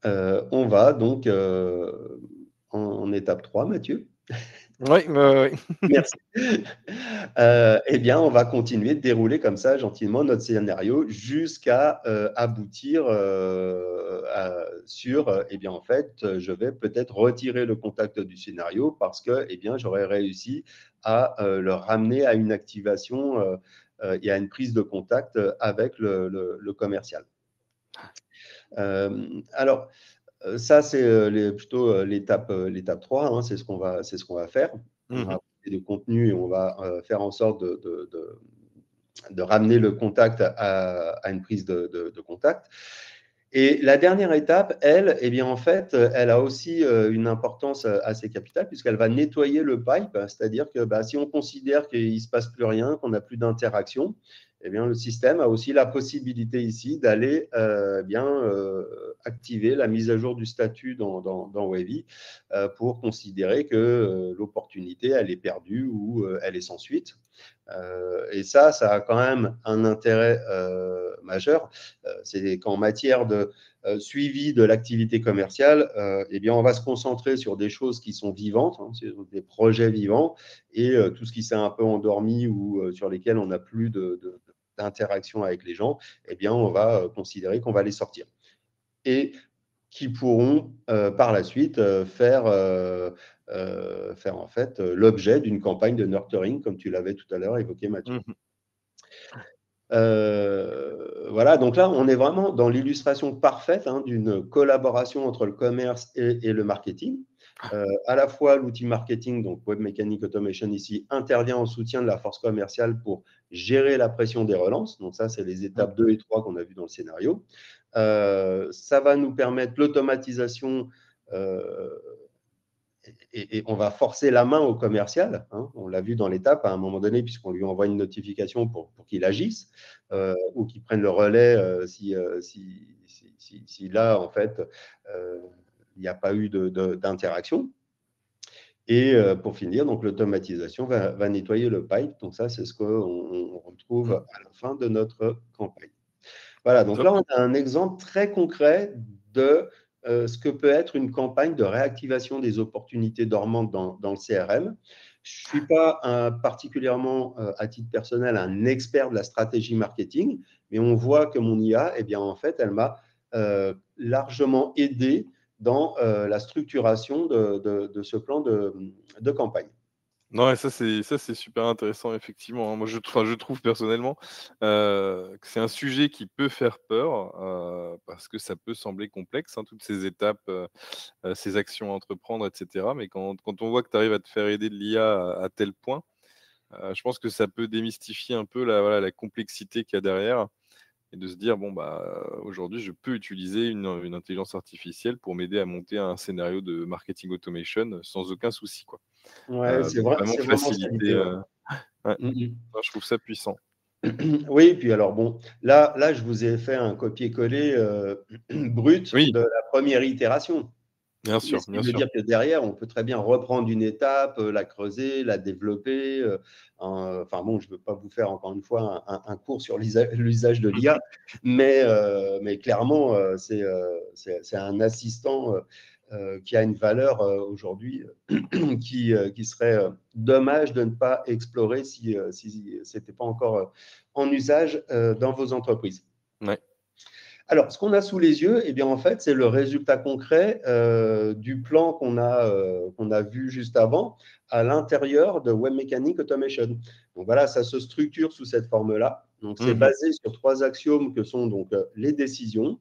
on va donc en étape 3, Mathieu. Oui. Merci. Eh bien, on va continuer de dérouler comme ça, gentiment, notre scénario jusqu'à aboutir sur, eh bien, en fait, je vais peut-être retirer le contact du scénario parce que, eh bien, j'aurais réussi à le ramener à une activation et à une prise de contact avec le commercial. Alors, ça, c'est plutôt l'étape 3, c'est ce qu'on va faire. On va apporter du contenu et on va faire en sorte de ramener le contact à une prise de contact. Et la dernière étape, elle, eh bien, en fait, elle a aussi une importance assez capitale puisqu'elle va nettoyer le pipe, c'est-à-dire que si on considère qu'il ne se passe plus rien, qu'on n'a plus d'interaction, eh bien, le système a aussi la possibilité ici d'aller activer la mise à jour du statut dans Wavy pour considérer que l'opportunité, elle est perdue ou elle est sans suite. Et ça a quand même un intérêt majeur. C'est qu'en matière de suivi de l'activité commerciale, eh bien, on va se concentrer sur des choses qui sont vivantes, sur des projets vivants, et tout ce qui s'est un peu endormi ou sur lesquels on n'a plus d'interaction avec les gens, eh bien, on va considérer qu'on va les sortir. Et qui pourront par la suite faire en fait l'objet d'une campagne de nurturing, comme tu l'avais tout à l'heure évoqué, Mathieu. Voilà, donc là, on est vraiment dans l'illustration parfaite d'une collaboration entre le commerce et le marketing. À la fois, l'outil marketing, donc Web Mechanic Automation ici, intervient en soutien de la force commerciale pour gérer la pression des relances. Donc ça, c'est les étapes 2 et 3 qu'on a vues dans le scénario. Ça va nous permettre l'automatisation et on va forcer la main au commercial. On l'a vu dans l'étape à un moment donné, puisqu'on lui envoie une notification pour qu'il agisse ou qu'il prenne le relais si là, en fait, il n'y a pas eu d'interaction. Et pour finir, donc l'automatisation va nettoyer le pipe. Donc ça, c'est ce qu'on retrouve à la fin de notre campagne. Voilà, donc là, on a un exemple très concret de ce que peut être une campagne de réactivation des opportunités dormantes dans le CRM. Je ne suis pas particulièrement, à titre personnel, un expert de la stratégie marketing, mais on voit que mon IA, eh bien, en fait, elle m'a largement aidé dans la structuration de ce plan de campagne. Non, et ça c'est super intéressant, effectivement. Moi, je trouve personnellement que c'est un sujet qui peut faire peur parce que ça peut sembler complexe, toutes ces étapes, ces actions à entreprendre, etc. Mais quand on voit que tu arrives à te faire aider de l'IA à tel point, je pense que ça peut démystifier un peu la complexité qu'il y a derrière et de se dire, bon, aujourd'hui, je peux utiliser une intelligence artificielle pour m'aider à monter un scénario de marketing automation sans aucun souci, quoi. Ouais, c'est vraiment faciliter. Ouais. Je trouve ça puissant. Oui, puis alors bon, là, je vous ai fait un copier-coller brut de la première itération. Bien sûr, Ce qui veut dire que derrière, on peut très bien reprendre une étape, la creuser, la développer. Enfin bon, je ne veux pas vous faire encore une fois un cours sur l'usage de l'IA, mais clairement, c'est un assistant qui a une valeur aujourd'hui qui serait dommage de ne pas explorer si ce n'était pas encore en usage dans vos entreprises. Ouais. Alors, ce qu'on a sous les yeux, eh bien, en fait, c'est le résultat concret du plan qu'on a vu juste avant à l'intérieur de Web Mechanic Automation. Donc voilà, ça se structure sous cette forme-là. Donc, c'est basé sur 3 axiomes que sont donc les décisions,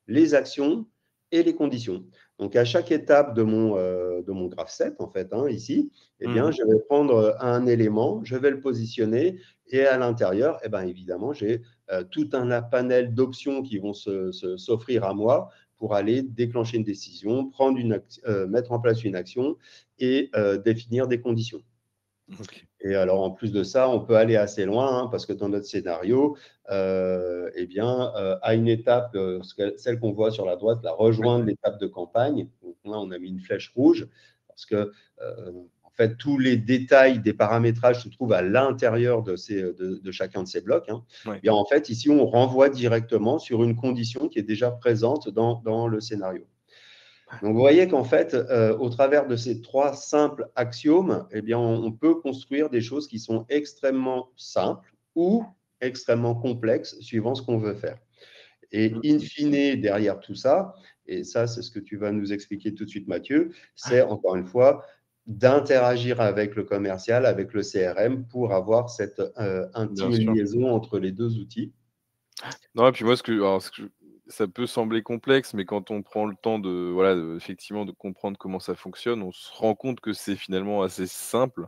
les actions et les conditions. Donc, à chaque étape de mon graph set, en fait, ici, eh bien, je vais prendre un élément, je vais le positionner et à l'intérieur, eh bien, évidemment, j'ai tout un panel d'options qui vont s'offrir à moi pour aller déclencher une décision, mettre en place une action et définir des conditions. Okay. Et alors, en plus de ça, on peut aller assez loin parce que dans notre scénario, eh bien, à une étape, celle qu'on voit sur la droite, la rejoindre l'étape de campagne. Donc là, on a mis une flèche rouge parce que en fait, tous les détails des paramétrages se trouvent à l'intérieur de chacun de ces blocs. Ouais. Bien, en fait, ici, on renvoie directement sur une condition qui est déjà présente dans le scénario. Donc, vous voyez qu'en fait, au travers de ces 3 simples axiomes, eh bien, on peut construire des choses qui sont extrêmement simples ou extrêmement complexes, suivant ce qu'on veut faire. Et in fine, derrière tout ça, et ça, c'est ce que tu vas nous expliquer tout de suite, Mathieu, c'est encore une fois d'interagir avec le commercial, avec le CRM, pour avoir cette intime liaison entre les 2 outils. Non, et puis moi, ça peut sembler complexe, mais quand on prend le temps effectivement, de comprendre comment ça fonctionne, on se rend compte que c'est finalement assez simple.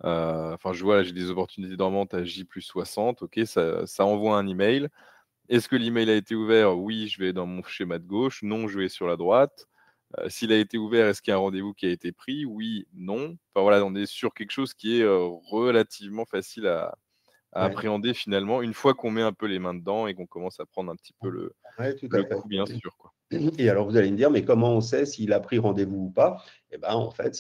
Enfin, je vois là, j'ai des opportunités dormantes à J+60. OK, ça envoie un email. Est-ce que l'email a été ouvert? Oui, je vais dans mon schéma de gauche. Non, je vais sur la droite. S'il a été ouvert, est-ce qu'il y a un rendez-vous qui a été pris? Oui, non. Enfin voilà, on est sur quelque chose qui est, relativement facile à appréhender finalement, une fois qu'on met un peu les mains dedans et qu'on commence à prendre un petit peu le tout à fait. coup, bien sûr, quoi. Et alors, vous allez me dire, mais comment on sait s'il a pris rendez-vous ou pas? Eh ben, en fait,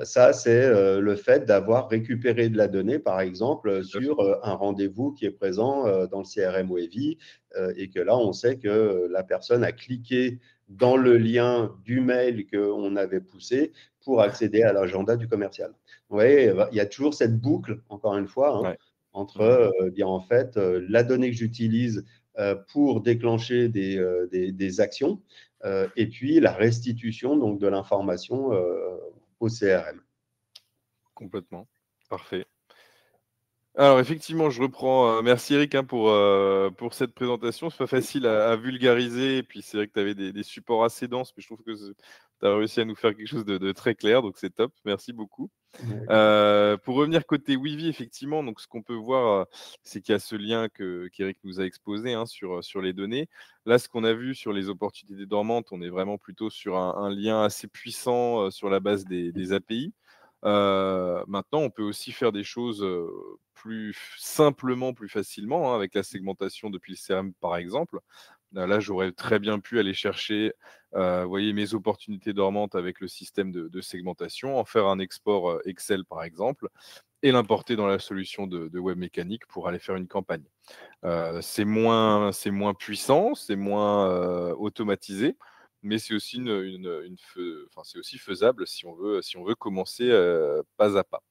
ça c'est le fait d'avoir récupéré de la donnée, par exemple, sur un rendez-vous qui est présent dans le CRM Wavy, et que là, on sait que la personne a cliqué dans le lien du mail qu'on avait poussé pour accéder à l'agenda du commercial. Vous voyez, il y a toujours cette boucle, encore une fois, entre bien en fait la donnée que j'utilise pour déclencher des actions et puis la restitution donc, de l'information au CRM. Complètement. Parfait. Alors effectivement, je reprends, merci Eric, pour cette présentation. C'est pas facile à vulgariser et puis c'est vrai que tu avais des supports assez denses, mais je trouve que tu as réussi à nous faire quelque chose de très clair, donc c'est top. Merci beaucoup. Pour revenir côté Weavy, effectivement, donc ce qu'on peut voir, c'est qu'il y a ce lien qu'Eric nous a exposé, sur les données. Là, ce qu'on a vu sur les opportunités dormantes, on est vraiment plutôt sur un lien assez puissant, sur la base des API. Maintenant, on peut aussi faire des choses, plus simplement, plus facilement, avec la segmentation depuis le CRM, par exemple. Là, j'aurais très bien pu aller chercher, vous voyez, mes opportunités dormantes avec le système de segmentation, en faire un export, Excel, par exemple, et l'importer dans la solution de Web Mechanic pour aller faire une campagne. C'est moins puissant, c'est moins, automatisé, mais c'est aussi c'est aussi faisable si on veut commencer, pas à pas.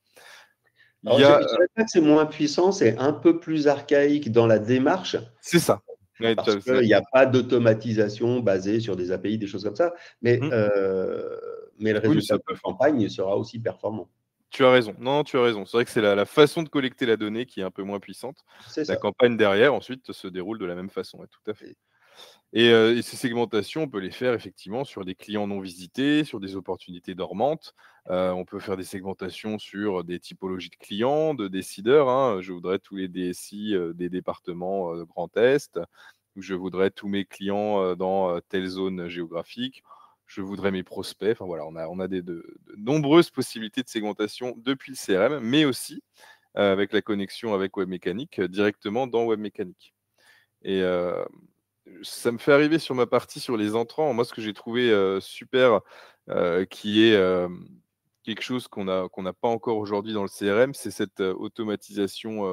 Alors, je ne dirais pas que c'est moins puissant, c'est un peu plus archaïque dans la démarche. C'est ça. Ouais, Parce qu'il n'y a pas d'automatisation basée sur des API, des choses comme ça, mais le résultat de campagne sera aussi performant. Tu as raison. Non, tu as raison. C'est vrai que c'est la façon de collecter la donnée qui est un peu moins puissante. C'est La ça. campagne derrière, ensuite, se déroule de la même façon. Ouais, tout à fait. Et ces segmentations, on peut les faire effectivement sur des clients non visités, sur des opportunités dormantes. On peut faire des segmentations sur des typologies de clients, de décideurs. Je voudrais tous les DSI des départements Grand Est, ou je voudrais tous mes clients dans telle zone géographique. Je voudrais mes prospects. Enfin voilà, on a de nombreuses possibilités de segmentation depuis le CRM, mais aussi avec la connexion avec Web Mechanic directement dans Web Mechanic. Et ça me fait arriver sur ma partie sur les entrants. Moi, ce que j'ai trouvé super, qui est quelque chose qu'on n'a pas encore aujourd'hui dans le CRM, c'est cette automatisation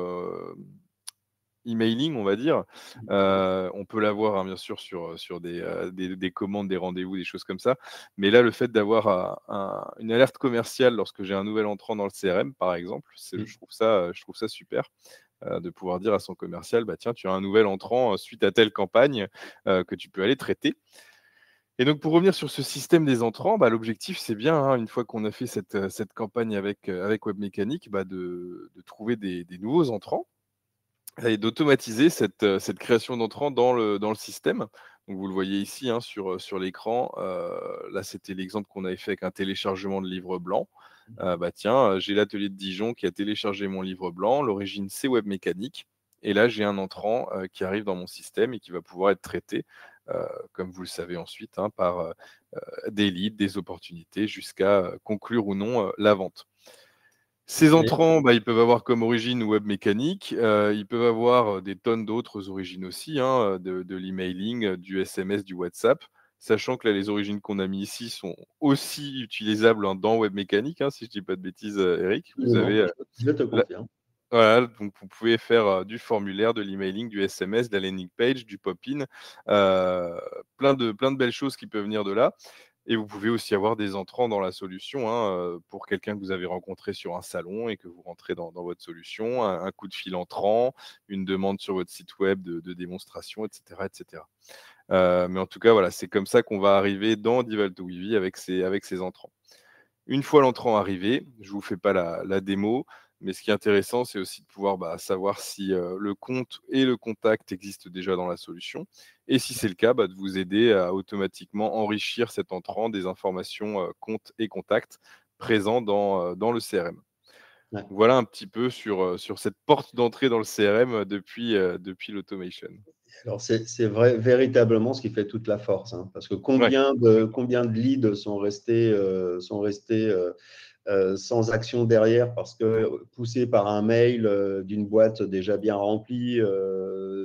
emailing, on va dire. On peut l'avoir, hein, bien sûr, sur des commandes, des rendez-vous, des choses comme ça. Mais là, le fait d'avoir une alerte commerciale lorsque j'ai un nouvel entrant dans le CRM, par exemple, je trouve ça super. De pouvoir dire à son commercial, bah, tiens, tu as un nouvel entrant suite à telle campagne que tu peux aller traiter. Et donc, pour revenir sur ce système des entrants, bah, l'objectif, c'est bien, hein, une fois qu'on a fait cette campagne avec Webmécanique, bah, de trouver des nouveaux entrants et d'automatiser cette création d'entrants dans le système. Donc, vous le voyez ici, hein, sur l'écran. Là, c'était l'exemple qu'on avait fait avec un téléchargement de livre blanc. Bah, tiens, j'ai l'atelier de Dijon qui a téléchargé mon livre blanc. L'origine, c'est Webmécanique. Et là, j'ai un entrant qui arrive dans mon système et qui va pouvoir être traité, comme vous le savez ensuite, hein, par des leads, des opportunités, jusqu'à conclure ou non la vente. Ces entrants, bah, ils peuvent avoir comme origine Webmécanique, ils peuvent avoir des tonnes d'autres origines aussi, hein, de l'emailing, du SMS, du WhatsApp, sachant que là, les origines qu'on a mis ici sont aussi utilisables, hein, dans Webmécanique, hein, si je ne dis pas de bêtises, Eric. Vous avez Je te la confirme. voilà, donc vous pouvez faire du formulaire, de l'emailing, du SMS, de la landing page, du pop-in, plein de belles choses qui peuvent venir de là. Et vous pouvez aussi avoir des entrants dans la solution, hein, pour quelqu'un que vous avez rencontré sur un salon et que vous rentrez dans votre solution, un coup de fil entrant, une demande sur votre site web de démonstration, et cetera, et cetera. Mais en tout cas, voilà, c'est comme ça qu'on va arriver dans Dival2Wivy avec ces entrants. Une fois l'entrant arrivé, je ne vous fais pas la démo, mais ce qui est intéressant, c'est aussi de pouvoir savoir si le compte et le contact existent déjà dans la solution. Et si c'est le cas, de vous aider à automatiquement enrichir cet entrant des informations compte et contact présents dans le CRM. Ouais. Voilà un petit peu sur cette porte d'entrée dans le CRM depuis l'automation. Alors, c'est vrai, véritablement ce qui fait toute la force, hein, parce que Ouais. combien de leads sont restés sans action derrière parce que poussés par un mail d'une boîte déjà bien remplie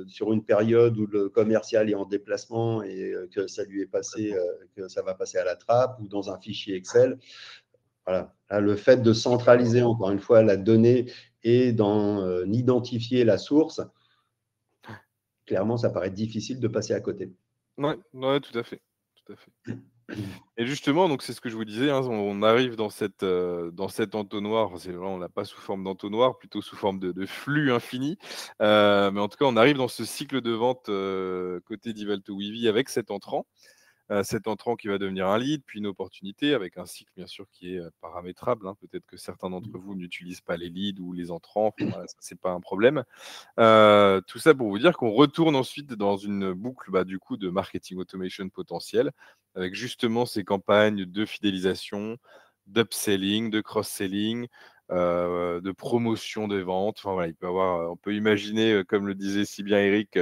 sur une période où le commercial est en déplacement et que ça lui est passé, que ça va passer à la trappe ou dans un fichier Excel. Voilà. Là, le fait de centraliser encore une fois la donnée et d'en identifier la source, clairement, ça paraît difficile de passer à côté. Ouais, ouais, tout à fait, tout à fait. Et justement, donc c'est ce que je vous disais, hein, on arrive dans cet entonnoir, enfin, on l'a pas sous forme d'entonnoir, plutôt sous forme de flux infini. Mais en tout cas, on arrive dans ce cycle de vente côté Dival2Wivy avec cet entrant qui va devenir un lead, puis une opportunité avec un cycle bien sûr qui est paramétrable, hein. Peut-être que certains d'entre vous n'utilisent pas les leads ou les entrants, enfin, voilà, ça c'est pas un problème. Tout ça pour vous dire qu'on retourne ensuite dans une boucle du coup de marketing automation potentiel avec justement ces campagnes de fidélisation, d'upselling, de cross-selling, de promotion des ventes. Enfin, voilà, on peut imaginer, comme le disait si bien Eric,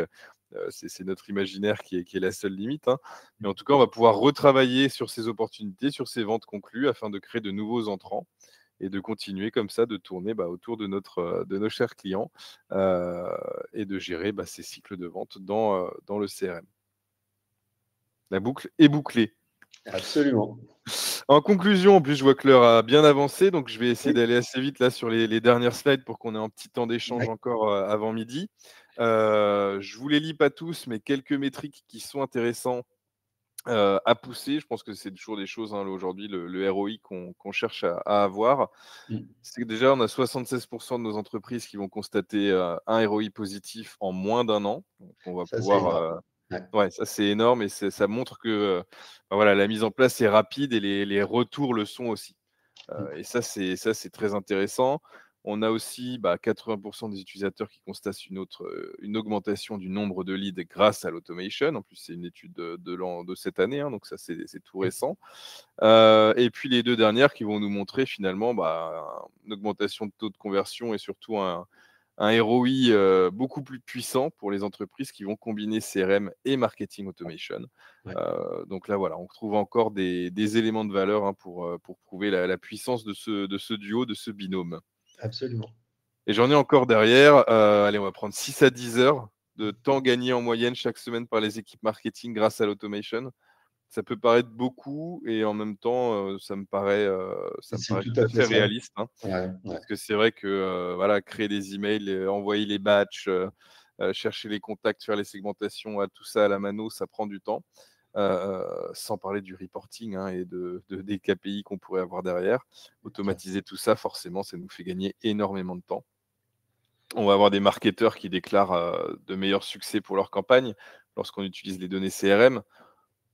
c'est notre imaginaire qui est la seule limite, hein. Mais en tout cas, on va pouvoir retravailler sur ces opportunités, sur ces ventes conclues afin de créer de nouveaux entrants et de continuer comme ça, de tourner autour de nos chers clients et de gérer ces cycles de vente dans le CRM. La boucle est bouclée. Absolument. En conclusion, en plus, je vois que l'heure a bien avancé, donc je vais essayer Oui. d'aller assez vite là sur les dernières slides pour qu'on ait un petit temps d'échange Ouais. encore avant midi. Je vous les lis pas tous, mais quelques métriques qui sont intéressantes à pousser. Je pense que c'est toujours des choses, hein, aujourd'hui, le ROI qu'on cherche à avoir. C'est que déjà, on a 76% de nos entreprises qui vont constater un ROI positif en moins d'un an. Donc, on va Ça, c'est énorme. pouvoir. Ouais. Ouais, ça c'est énorme et ça montre que voilà, la mise en place est rapide et les retours le sont aussi. Et ça c'est très intéressant. On a aussi 80% des utilisateurs qui constatent une augmentation du nombre de leads grâce à l'automation. En plus, c'est une étude de cette année, hein, donc ça c'est tout récent. Et puis les deux dernières qui vont nous montrer finalement une augmentation de taux de conversion et surtout un ROI beaucoup plus puissant pour les entreprises qui vont combiner CRM et marketing automation. Ouais. Donc là, voilà, on retrouve encore des éléments de valeur, hein, pour prouver la puissance de ce duo, de ce binôme. Absolument. Et j'en ai encore derrière. Allez, on va prendre 6 à 10 heures de temps gagné en moyenne chaque semaine par les équipes marketing grâce à l'automation. Ça peut paraître beaucoup et en même temps, ça me paraît C'est tout tout à à fait fait ça. réaliste, hein. Ouais. Parce que c'est vrai que voilà, créer des emails, envoyer les batchs, chercher les contacts, faire les segmentations, tout ça à la mano, ça prend du temps. Sans parler du reporting et des KPI qu'on pourrait avoir derrière. Automatiser tout ça, forcément, ça nous fait gagner énormément de temps. On va avoir des marketeurs qui déclarent de meilleurs succès pour leur campagne lorsqu'on utilise les données CRM.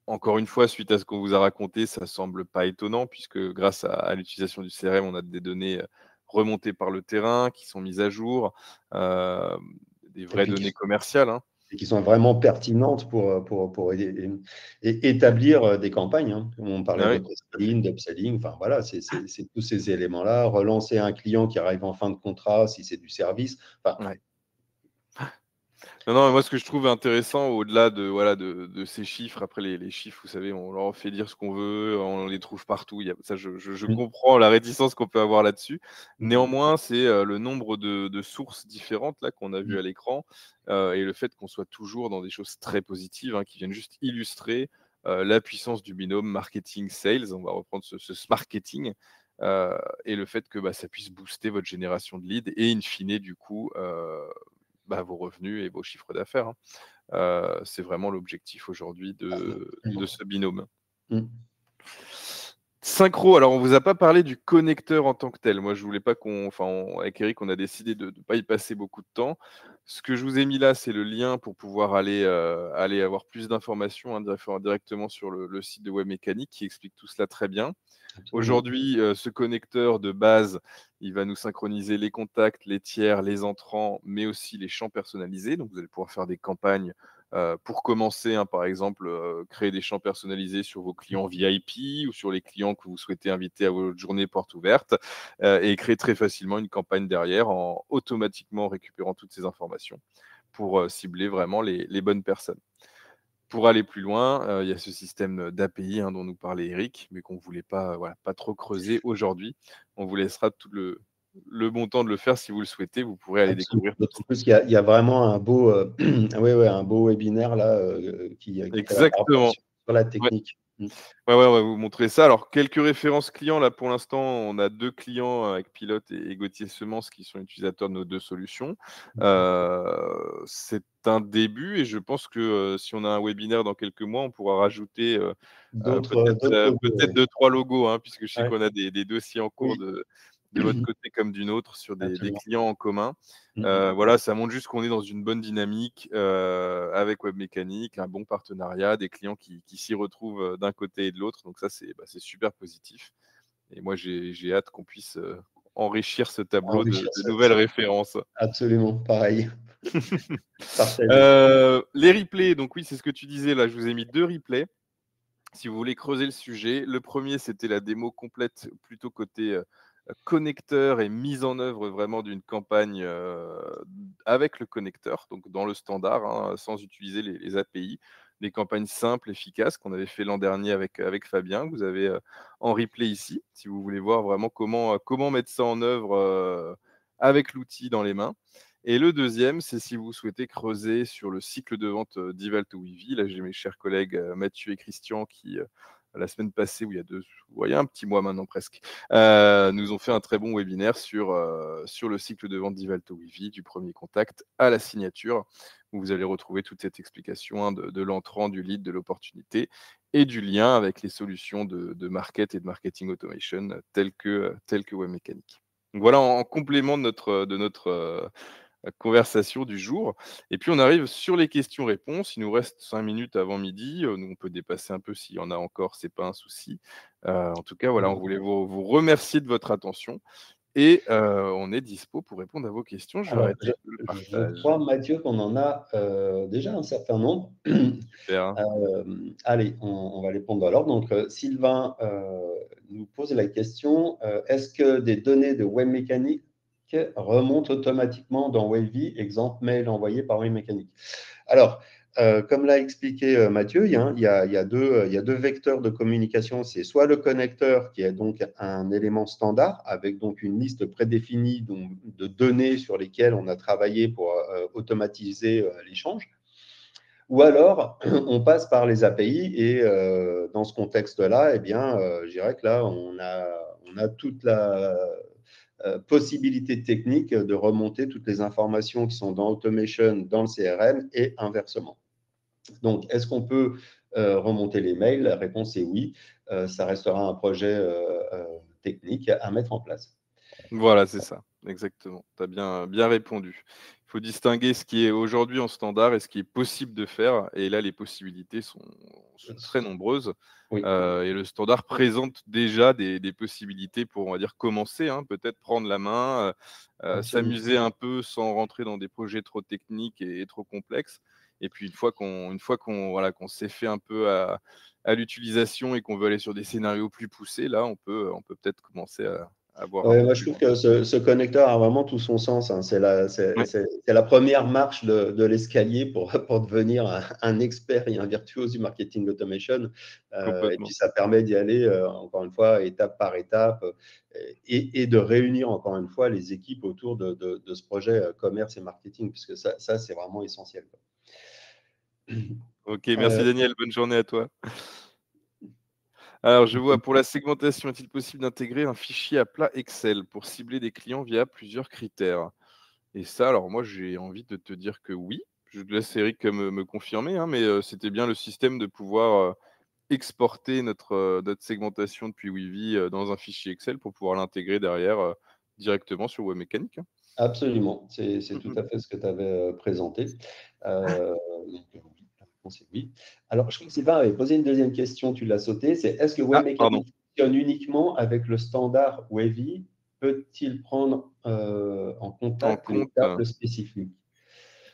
Encore une fois, suite à ce qu'on vous a raconté, ça ne semble pas étonnant puisque grâce à l'utilisation du CRM, on a des données remontées par le terrain, qui sont mises à jour, des vraies données commerciales. Et qui sont vraiment pertinentes pour établir des campagnes. On parlait de cross-selling, d'upselling, enfin voilà, c'est tous ces éléments-là. Relancer un client qui arrive en fin de contrat, si c'est du service. Non, moi, ce que je trouve intéressant, au-delà de ces chiffres, après les chiffres, vous savez, on leur fait dire ce qu'on veut, on les trouve partout. Ça, je comprends la réticence qu'on peut avoir là-dessus. Néanmoins, c'est le nombre de sources différentes là qu'on a vu à l'écran et le fait qu'on soit toujours dans des choses très positives qui viennent juste illustrer la puissance du binôme marketing-sales. On va reprendre ce marketing. Et le fait que ça puisse booster votre génération de leads et in fine, du coup, vos revenus et vos chiffres d'affaires. C'est vraiment l'objectif aujourd'hui de ce binôme. Synchro, alors on ne vous a pas parlé du connecteur en tant que tel. Moi, je voulais pas avec Eric, on a décidé de ne pas y passer beaucoup de temps. Ce que je vous ai mis là, c'est le lien pour pouvoir aller avoir plus d'informations directement sur le site de Webmécanique qui explique tout cela très bien. Aujourd'hui, ce connecteur de base, il va nous synchroniser les contacts, les tiers, les entrants, mais aussi les champs personnalisés. Donc, vous allez pouvoir faire des campagnes pour commencer, par exemple, créer des champs personnalisés sur vos clients VIP ou sur les clients que vous souhaitez inviter à votre journée porte ouverte et créer très facilement une campagne derrière en automatiquement récupérant toutes ces informations pour cibler vraiment les bonnes personnes. Pour aller plus loin, il y a ce système d'API dont nous parlait Eric, mais qu'on ne voulait pas trop creuser aujourd'hui. On vous laissera tout le bon temps de le faire si vous le souhaitez. Vous pourrez aller découvrir. En plus, il y a vraiment un beau, un beau webinaire là qui Exactement. Sur la technique. On va vous montrer ça. Alors, quelques références clients. Là, pour l'instant, on a 2 clients avec Pilote et Gauthier Semences qui sont utilisateurs de nos 2 solutions. C'est un début et je pense que si on a un webinaire dans quelques mois, on pourra rajouter peut-être 2-3 logos, puisque je sais qu'on a des dossiers en cours de votre côté comme du nôtre sur des clients en commun. Ça montre juste qu'on est dans une bonne dynamique avec Webmécanique, un bon partenariat, des clients qui s'y retrouvent d'un côté et de l'autre. Donc ça, c'est super positif. Et moi, j'ai hâte qu'on puisse enrichir ce tableau de nouvelles références. Absolument, pareil. Les replays, donc oui, c'est ce que tu disais là. Je vous ai mis 2 replays. Si vous voulez creuser le sujet, le premier, c'était la démo complète, plutôt côté connecteur et mise en œuvre vraiment d'une campagne avec le connecteur, donc dans le standard, sans utiliser les API. Des campagnes simples, efficaces, qu'on avait fait l'an dernier avec Fabien, que vous avez en replay ici, si vous voulez voir vraiment comment mettre ça en œuvre avec l'outil dans les mains. Et le deuxième, c'est si vous souhaitez creuser sur le cycle de vente d'Eval2Weavy. Là, j'ai mes chers collègues Mathieu et Christian qui, la semaine passée, ou il y a un petit mois maintenant presque, nous ont fait un très bon webinaire sur le cycle de vente d'Eval2Weavy, du premier contact à la signature, où vous allez retrouver toute cette explication de l'entrant, du lead, de l'opportunité et du lien avec les solutions de market et de marketing automation telles que Webmécanique. Donc voilà, en complément de notre conversation du jour. Et puis, on arrive sur les questions-réponses. Il nous reste 5 minutes avant midi. Nous, on peut dépasser un peu s'il y en a encore, ce n'est pas un souci. En tout cas, on voulait vous remercier de votre attention. Et on est dispo pour répondre à vos questions. Je crois, Mathieu, qu'on en a déjà un certain nombre. Super. Allez, on va les prendre dans l'ordre. Donc, Sylvain nous pose la question, est-ce que des données de Webmécanique remontent automatiquement dans Wavy, exemple mail envoyé par Webmécanique? Alors, comme l'a expliqué Mathieu, il y a deux vecteurs de communication. C'est soit le connecteur, qui est donc un élément standard, avec donc une liste prédéfinie de données sur lesquelles on a travaillé pour automatiser l'échange. Ou alors, on passe par les API et dans ce contexte-là, je dirais que là, on a toute possibilité technique de remonter toutes les informations qui sont dans Automation dans le CRM et inversement. Donc, est-ce qu'on peut remonter les mails? La réponse est oui. Ça restera un projet technique à mettre en place. Voilà, c'est ça, exactement. Tu as bien répondu. Il faut distinguer ce qui est aujourd'hui en standard et ce qui est possible de faire. Et là, les possibilités sont très nombreuses. Oui. Et le standard présente déjà des possibilités pour, on va dire, commencer, hein, peut-être prendre la main, s'amuser un peu sans rentrer dans des projets trop techniques et trop complexes. Et puis, une fois qu'on s'est fait un peu à l'utilisation et qu'on veut aller sur des scénarios plus poussés, là, on peut peut-être commencer à voir un peu Moi, je plus trouve que ce connecteur a vraiment tout son sens, hein. C'est Ouais. la première marche de l'escalier pour devenir un expert et un virtuose du marketing automation. Et Complètement. puis, ça permet d'y aller, encore une fois, étape par étape, et de réunir, encore une fois, les équipes autour de ce projet commerce et marketing, puisque ça c'est vraiment essentiel, quoi. Ok, merci Daniel, bonne journée à toi. Alors, je vois, pour la segmentation, est-il possible d'intégrer un fichier à plat Excel pour cibler des clients via plusieurs critères? Et ça, alors moi, j'ai envie de te dire que oui. Je te laisse Eric me confirmer, hein, mais c'était bien le système de pouvoir exporter notre segmentation depuis Weavy dans un fichier Excel pour pouvoir l'intégrer derrière directement sur Webmécanique, hein. Absolument, c'est tout à fait ce que tu avais présenté. Donc, oui, la réponse est oui. Alors, je crois que Sylvain avait posé une deuxième question, tu l'as sauté, c'est est-ce que Ah, pardon. Webmécanique fonctionne uniquement avec le standard Wavy? Peut-il prendre en En contact les compte. tables spécifiques?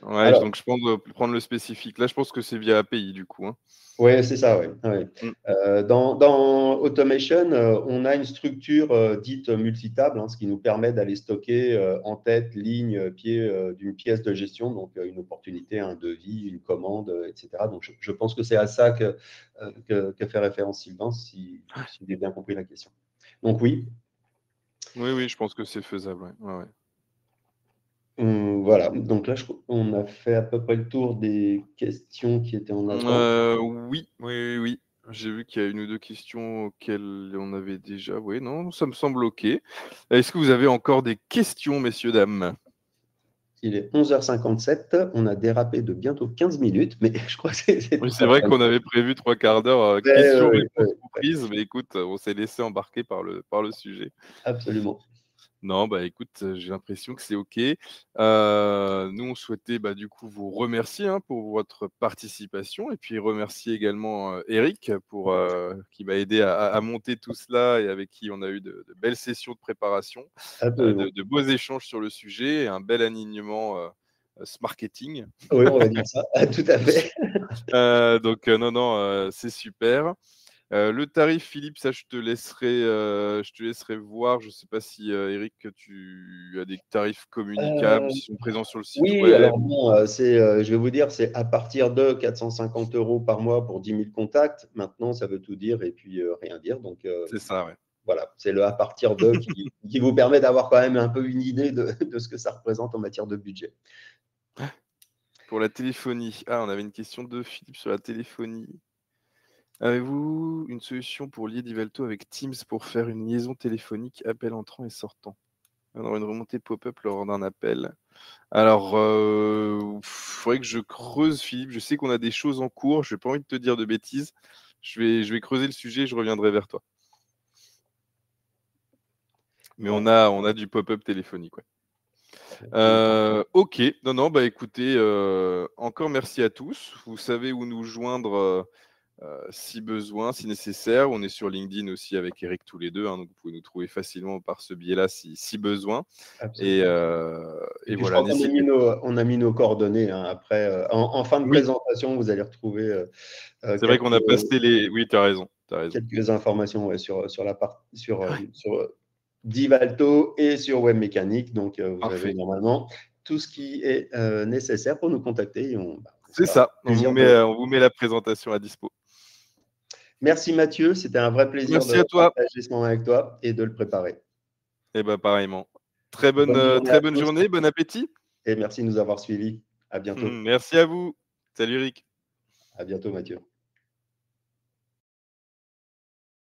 Ouais, Alors, donc je pense prendre le spécifique. Là, je pense que c'est via API du coup, hein. oui, c'est ça, oui. Mmh. Dans Automation, on a une structure dite multitable, hein, ce qui nous permet d'aller stocker en tête, ligne, pied d'une pièce de gestion, donc une opportunité, un devis, une commande, etc. Donc, je pense que c'est à ça que fait référence Sylvain, si j'ai bien compris la question. Donc, oui. Oui, je pense que c'est faisable, ouais. Ouais. Voilà. Donc là, on a fait à peu près le tour des questions qui étaient en attente. Oui. J'ai vu qu'il y a une ou deux questions auxquelles on avait déjà. Oui, non, ça me semble OK. Est-ce que vous avez encore des questions, messieurs, dames? Il est 11h57, on a dérapé de bientôt 15 minutes, mais je crois que c'est Oui, tout c'est à vrai fait. qu'on avait prévu 3 quarts d'heure, Ouais, questions-réponses ouais, comprises, mais écoute, on s'est laissé embarquer par le sujet. absolument. Non, bah, écoute, j'ai l'impression que c'est OK. Nous, on souhaitait, bah, du coup, vous remercier, hein, pour votre participation et puis remercier également, Eric pour, qui m'a aidé à monter tout cela et avec qui on a eu de belles sessions de préparation, Absolument. de beaux échanges sur le sujet et un bel alignement, marketing. Oui, on va dire ça, tout à fait. Donc, non, c'est super. Le tarif, Philippe, ça, je te laisserai voir. Je ne sais pas si, Eric, tu as des tarifs communicables, Euh, s'ils sont présents sur le site oui, web. alors bon, je vais vous dire, c'est à partir de 450 € par mois pour 10 000 contacts. Maintenant, ça veut tout dire et puis rien dire. Donc, C'est ça, ouais. voilà, c'est le à partir de qui vous permet d'avoir quand même un peu une idée de ce que ça représente en matière de budget. Pour la téléphonie. Ah, on avait une question de Philippe sur la téléphonie. Avez-vous une solution pour lier Divalto avec Teams pour faire une liaison téléphonique, appel entrant et sortant? Alors, une remontée pop-up lors d'un appel. Alors, faudrait que je creuse, Philippe. Je sais qu'on a des choses en cours. Je n'ai pas envie de te dire de bêtises. Je vais creuser le sujet et je reviendrai vers toi. Mais Ouais. on a du pop-up téléphonique, ouais. OK. Non, bah, écoutez, encore merci à tous. Vous savez où nous joindre, si besoin, si nécessaire. On est sur LinkedIn aussi avec Eric tous les 2, hein, donc vous pouvez nous trouver facilement par ce biais-là si besoin. Et puis, je voilà, crois qu'on n'hésitez a mis nos coordonnées, hein. Après, en fin de oui, présentation, vous allez retrouver c'est vrai qu'on a passé les oui, tu as raison. quelques informations, ouais, sur Divalto et sur Webmécanique. Donc, vous avez Parfait. normalement tout ce qui est nécessaire pour nous contacter et on C'est sera ça. plaisir On vous met la présentation à dispo. Merci Mathieu, c'était un vrai plaisir Merci de à toi. partager ce moment avec toi et de le préparer. Et bah, pareillement. Bonne journée à Très bonne tous journée, bon appétit. et merci de nous avoir suivis. À bientôt. Merci à vous. Salut Eric. À bientôt Mathieu.